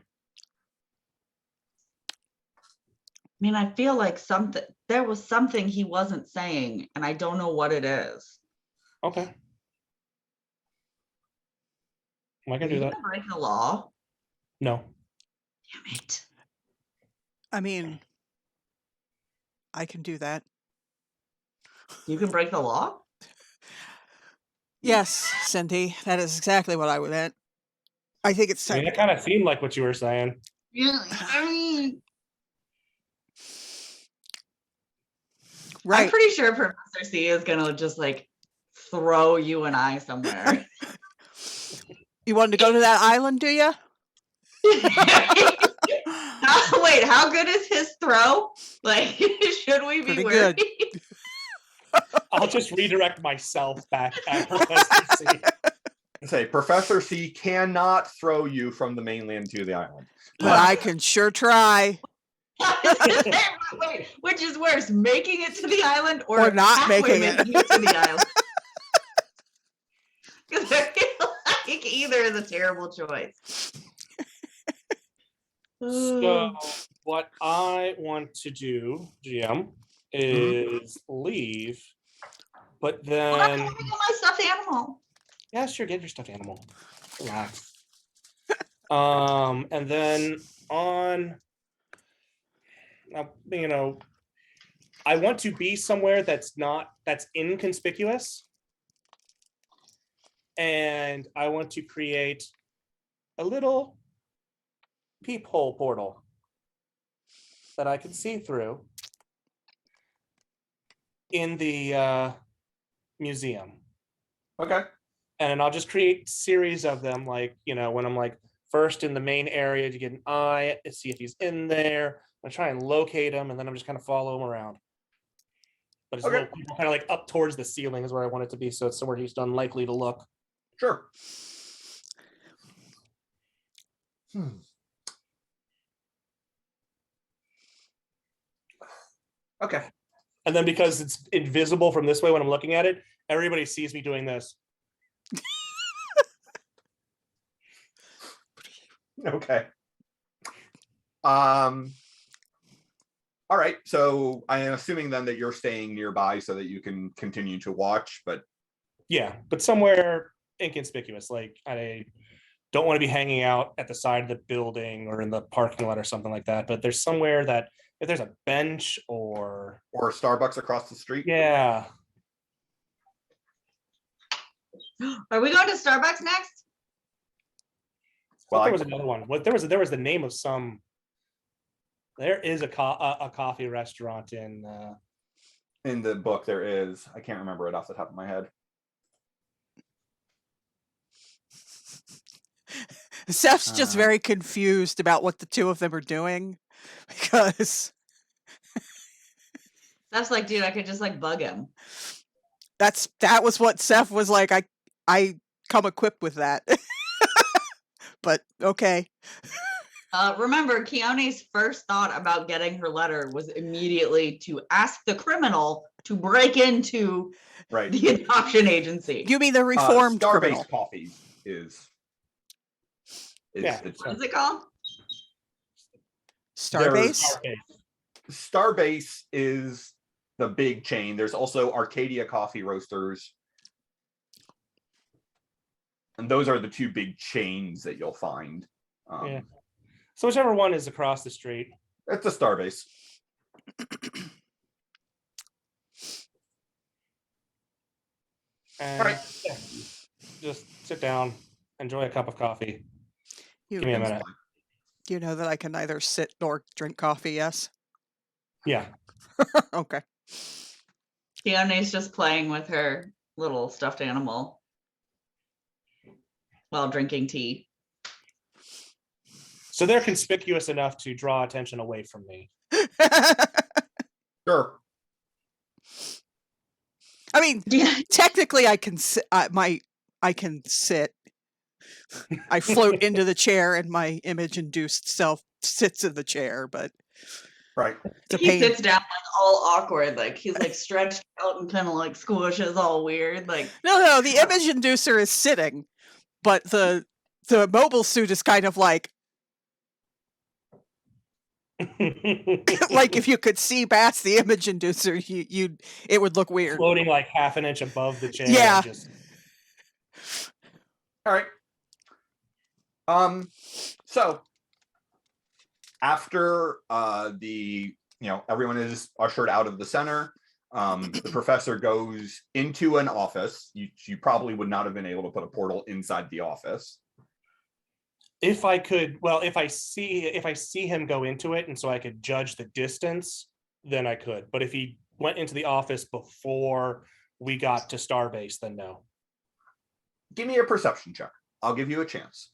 I mean, I feel like there was something he wasn't saying, and I don't know what it is. Okay. I can do that. Break the law? No. Damn it. I mean, I can do that. You can break the law? Yes, Cindy, that is exactly what I would meant. I think it's I mean, it kind of seemed like what you were saying. Yeah, I mean, right. I'm pretty sure Professor C is gonna just like throw you and I somewhere. You wanted to go to that island, do you? Wait, how good is his throw? Like, should we be Pretty worried? good. I'll just redirect myself back at Professor C. Say, Professor C cannot throw you from the mainland to the island. But I can sure try. Wait, which is worse, making it to the island or not making it to the island? Because I feel like either is a terrible choice. So what I want to do, GM, is leave, but then I'm gonna get my stuffed animal. Yeah, sure, get your stuffed animal. Relax. And then on, I want to be somewhere that's inconspicuous, and I want to create a little peephole portal that I can see through in the museum. Okay. And I'll just create series of them, like, when I'm like first in the main area to get an eye, to see if he's in there. I try and locate him, and then I'm just kind of follow him around. But it's kind of like up towards the ceiling is where I want it to be, so it's somewhere he's unlikely to look. Sure. Okay. And then because it's invisible from this way when I'm looking at it, everybody sees me doing this. Okay. All right. So I am assuming then that you're staying nearby so that you can continue to watch, but yeah, but somewhere inconspicuous. Like, I don't want to be hanging out at the side of the building or in the parking lot or something like that. But there's somewhere that if there's a bench or a Starbucks across the street. Yeah. Are we going to Starbucks next? Well, there was another one. There was the name of some. There is a coffee restaurant in the book. There is. I can't remember it off the top of my head. Seth's just very confused about what the two of them are doing, because Seth's like, dude, I could just like bug him. That was what Seth was like. I come equipped with that. But okay. Remember, Khione's first thought about getting her letter was immediately to ask the criminal to break into the adoption agency. You mean the reformed criminal? Starbase Coffee is. It's What is it called? Starbase. Starbase is the big chain. There's also Arcadia Coffee Roasters. And those are the two big chains that you'll find. Yeah. So whichever one is across the street. It's a Starbase. And All right. yeah, just sit down, enjoy a cup of coffee. You, Give me a minute. you know that I can neither sit nor drink coffee, yes? Yeah. Okay. Khione's just playing with her little stuffed animal while drinking tea. So they're conspicuous enough to draw attention away from me. Sure. I mean, Yeah. technically, I can sit. I can sit. I float into the chair, and my image-induced self sits in the chair. But Right. it's a He pain. sits down like all awkward, like he's like stretched out and kind of like squishes all weird. Like No, the image inducer is sitting, but the mobile suit is kind of like like if you could see past the image inducer, it would look weird. Floating like half an inch above the chair. Yeah. Just... All right. So after everyone is ushered out of the center, the professor goes into an office. You probably would not have been able to put a portal inside the office. If I could, well, if I see him go into it, and so I could judge the distance, then I could. But if he went into the office before we got to Starbase, then no. Give me a perception check. I'll give you a chance.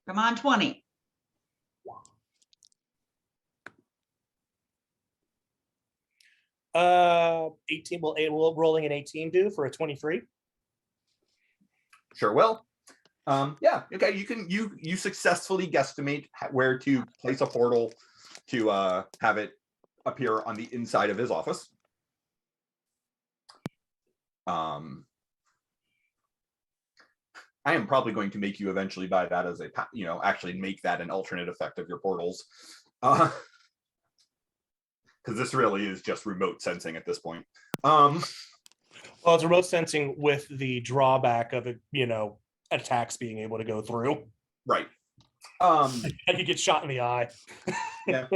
come on, 20. 18. Will rolling an 18 do for a 23? Sure will. Yeah. Okay. You successfully guesstimate where to place a portal to have it appear on the inside of his office. I am probably going to make you eventually buy that as actually make that an alternate effect of your portals. Because this really is just remote sensing at this point. Well, it's remote sensing with the drawback of it, attacks being able to go through. Right. I could get shot in the eye. Yeah.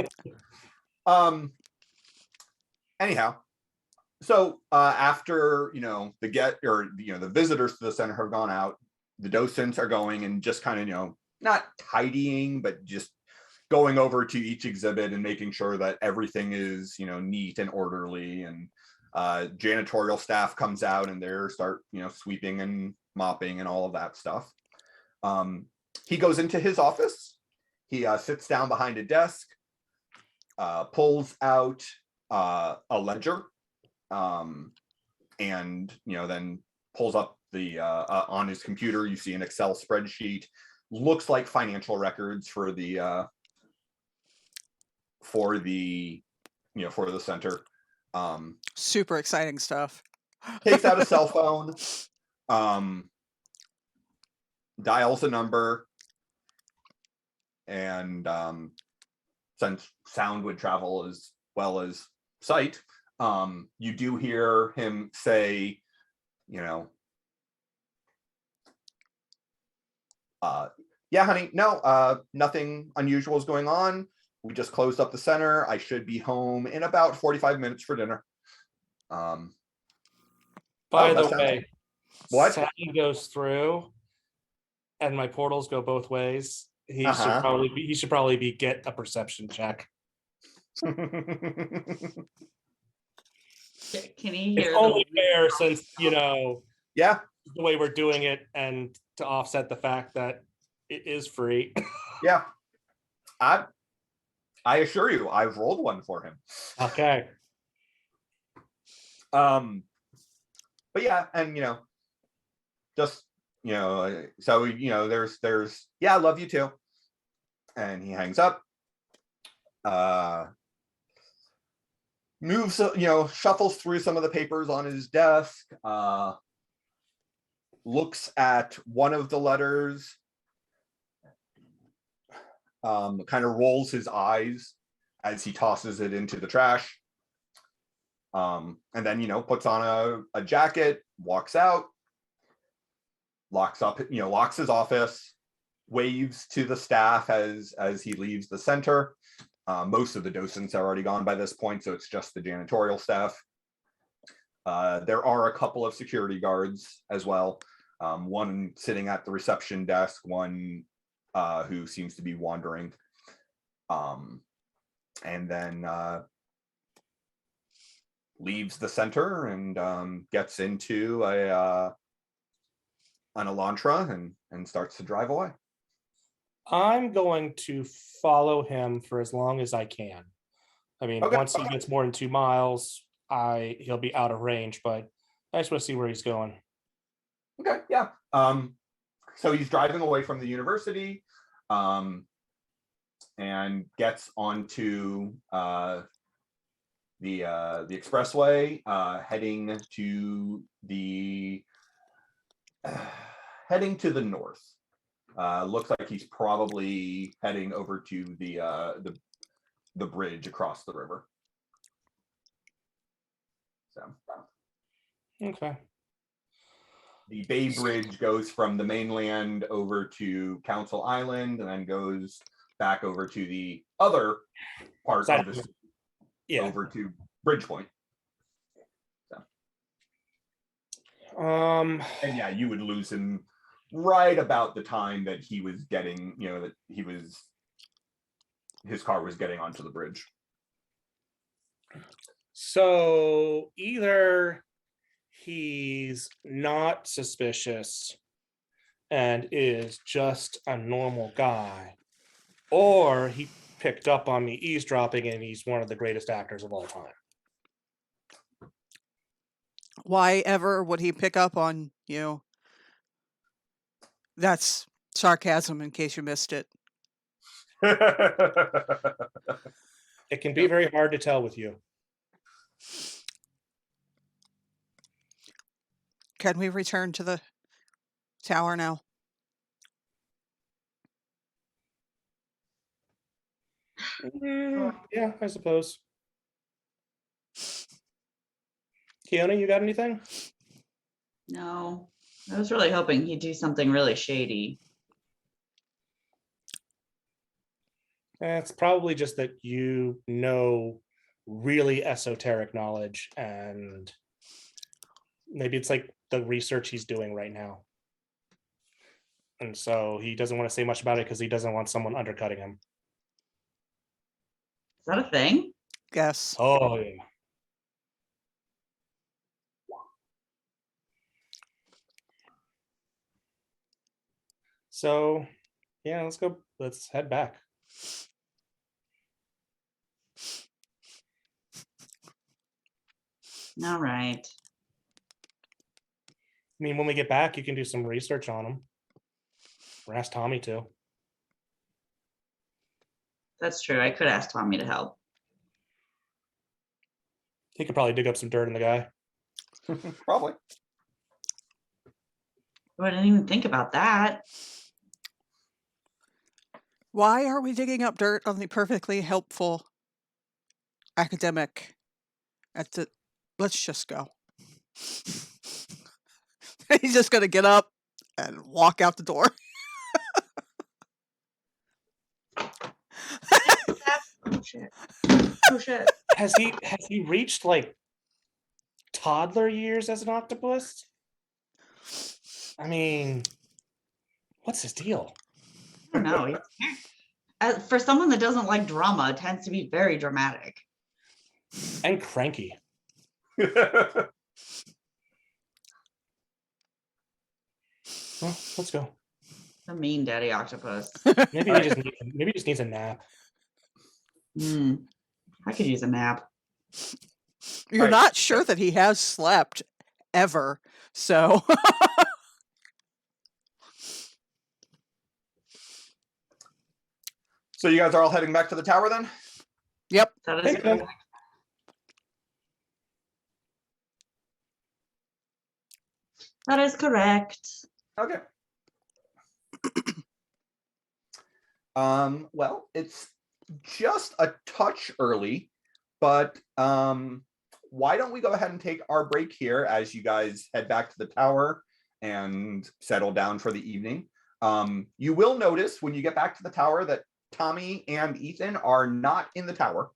Anyhow, so after the visitors to the center have gone out, the docents are going and just kind of not tidying, but just going over to each exhibit and making sure that everything is neat and orderly. And janitorial staff comes out and they start sweeping and mopping and all of that stuff. He goes into his office. He sits down behind a desk, pulls out a ledger, and then pulls up the on his computer. You see an Excel spreadsheet. Looks like financial records for the center. Super exciting stuff. Takes out a cell phone, dials a number, and since sound would travel as well as sight, you do hear him say, yeah, honey, no, nothing unusual is going on. We just closed up the center. I should be home in about 45 minutes for dinner. By the way, what? sound goes through and my portals go both ways. He should probably be get a perception check. Can he hear It's only fair since yeah, the way we're doing it, and to offset the fact that it is free. Yeah. I assure you, I've rolled one for him. Okay. But yeah, and just so there's yeah, I love you too. And he hangs up. Moves, shuffles through some of the papers on his desk. looks at one of the letters, kind of rolls his eyes as he tosses it into the trash. And then, puts on a jacket, walks out, locks his office, waves to the staff as he leaves the center. Most of the docents are already gone by this point, so it's just the janitorial staff. There are a couple of security guards as well. One sitting at the reception desk, one who seems to be wandering. And then leaves the center and gets into an Elantra and starts to drive away. I'm going to follow him for as long as I can. I mean, once he gets more than 2 miles, he'll be out of range, but I just want to see where he's going. Okay, yeah. So he's driving away from the university and gets onto the expressway, heading to the north. Looks like he's probably heading over to the bridge across the river. So Okay. the Bay Bridge goes from the mainland over to Council Island and then goes back over to the other part of the city, over to Bridgepoint. So. And yeah, you would lose him right about the time that he was getting, his car was getting onto the bridge. So either he's not suspicious and is just a normal guy, or he picked up on me eavesdropping and he's one of the greatest actors of all time. Why ever would he pick up on you? That's sarcasm, in case you missed it. It can be very hard to tell with you. Can we return to the tower now? Yeah, I suppose. Khione, you got anything? No, I was really hoping he'd do something really shady. It's probably just that you know really esoteric knowledge, and maybe it's like the research he's doing right now. And so he doesn't want to say much about it because he doesn't want someone undercutting him. Is that a thing? Yes. Oh, yeah. So, yeah, let's go. Let's head back. All right. I mean, when we get back, you can do some research on him. Or ask Tommy to. That's true. I could ask Tommy to help. He could probably dig up some dirt in the guy. Probably. Oh, I didn't even think about that. Why are we digging up dirt on the perfectly helpful academic at the... Let's just go. He's just going to get up and walk out the door. Oh shit. Oh shit. Has he reached like toddler years as an octopus? I mean, what's his deal? I don't know. For someone that doesn't like drama, it tends to be very dramatic. And cranky. Well, let's go. A mean daddy octopus. Maybe he just needs a nap. I could use a nap. You're not sure that he has slept ever, so... So you guys are all heading back to the tower then? Yep. That is Okay. That is correct. Okay. Well, it's just a touch early, but why don't we go ahead and take our break here as you guys head back to the tower and settle down for the evening. You will notice when you get back to the tower that Tommy and Ethan are not in the tower.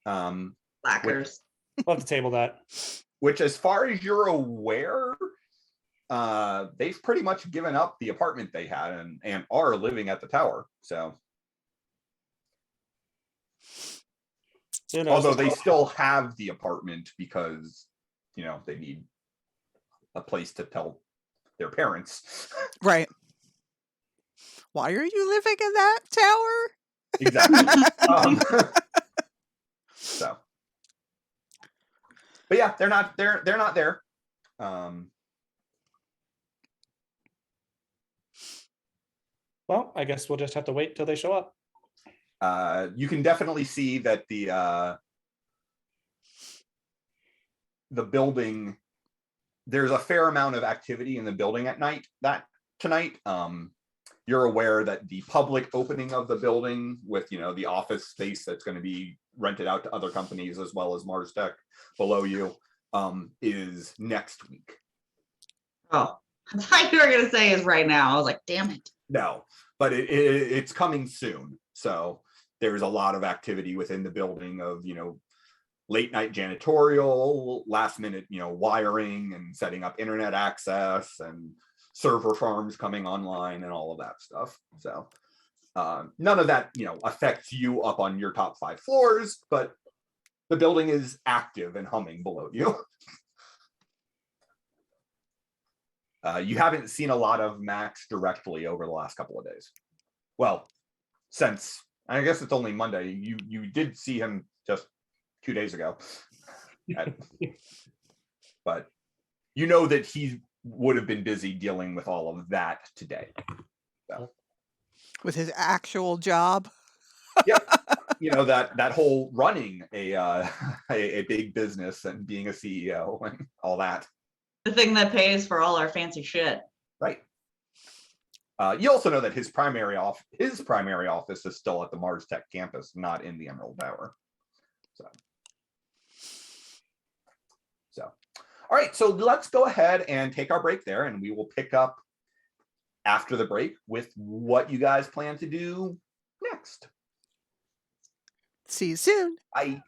Blackers. We'll have to table that. Which, as far as you're aware, they've pretty much given up the apartment they had and are living at the tower. So, although they still have the apartment because, you know, they need a place to tell their parents. Right. Why are you living in that tower? Exactly. So, but yeah, they're not there. Well, I guess we'll just have to wait till they show up. You can definitely see that the building, there's a fair amount of activity in the building at night tonight. You're aware that the public opening of the building with, you know, the office space that's going to be rented out to other companies as well as Mars Tech below you is next week. Oh, I thought you were going to say is right now. I was like, damn it. No, but it's coming soon. So there's a lot of activity within the building of, you know, late night janitorial, last minute, you know, wiring and setting up internet access and server farms coming online and all of that stuff. So none of that, you know, affects you up on your top 5 floors, but the building is active and humming below you. You haven't seen a lot of Max directly over the last couple of days. Well, since, I guess it's only Monday, you did see him just 2 days ago. But you know that he would have been busy dealing with all of that today. So. With his actual job. Yep. You know, that whole running a big business and being a CEO and all that. The thing that pays for all our fancy shit. Right. You also know that his primary office is still at the Mars Tech campus, not in the Emerald Tower. So, all right. So let's go ahead and take our break there, and we will pick up after the break with what you guys plan to do next. See you soon. Bye.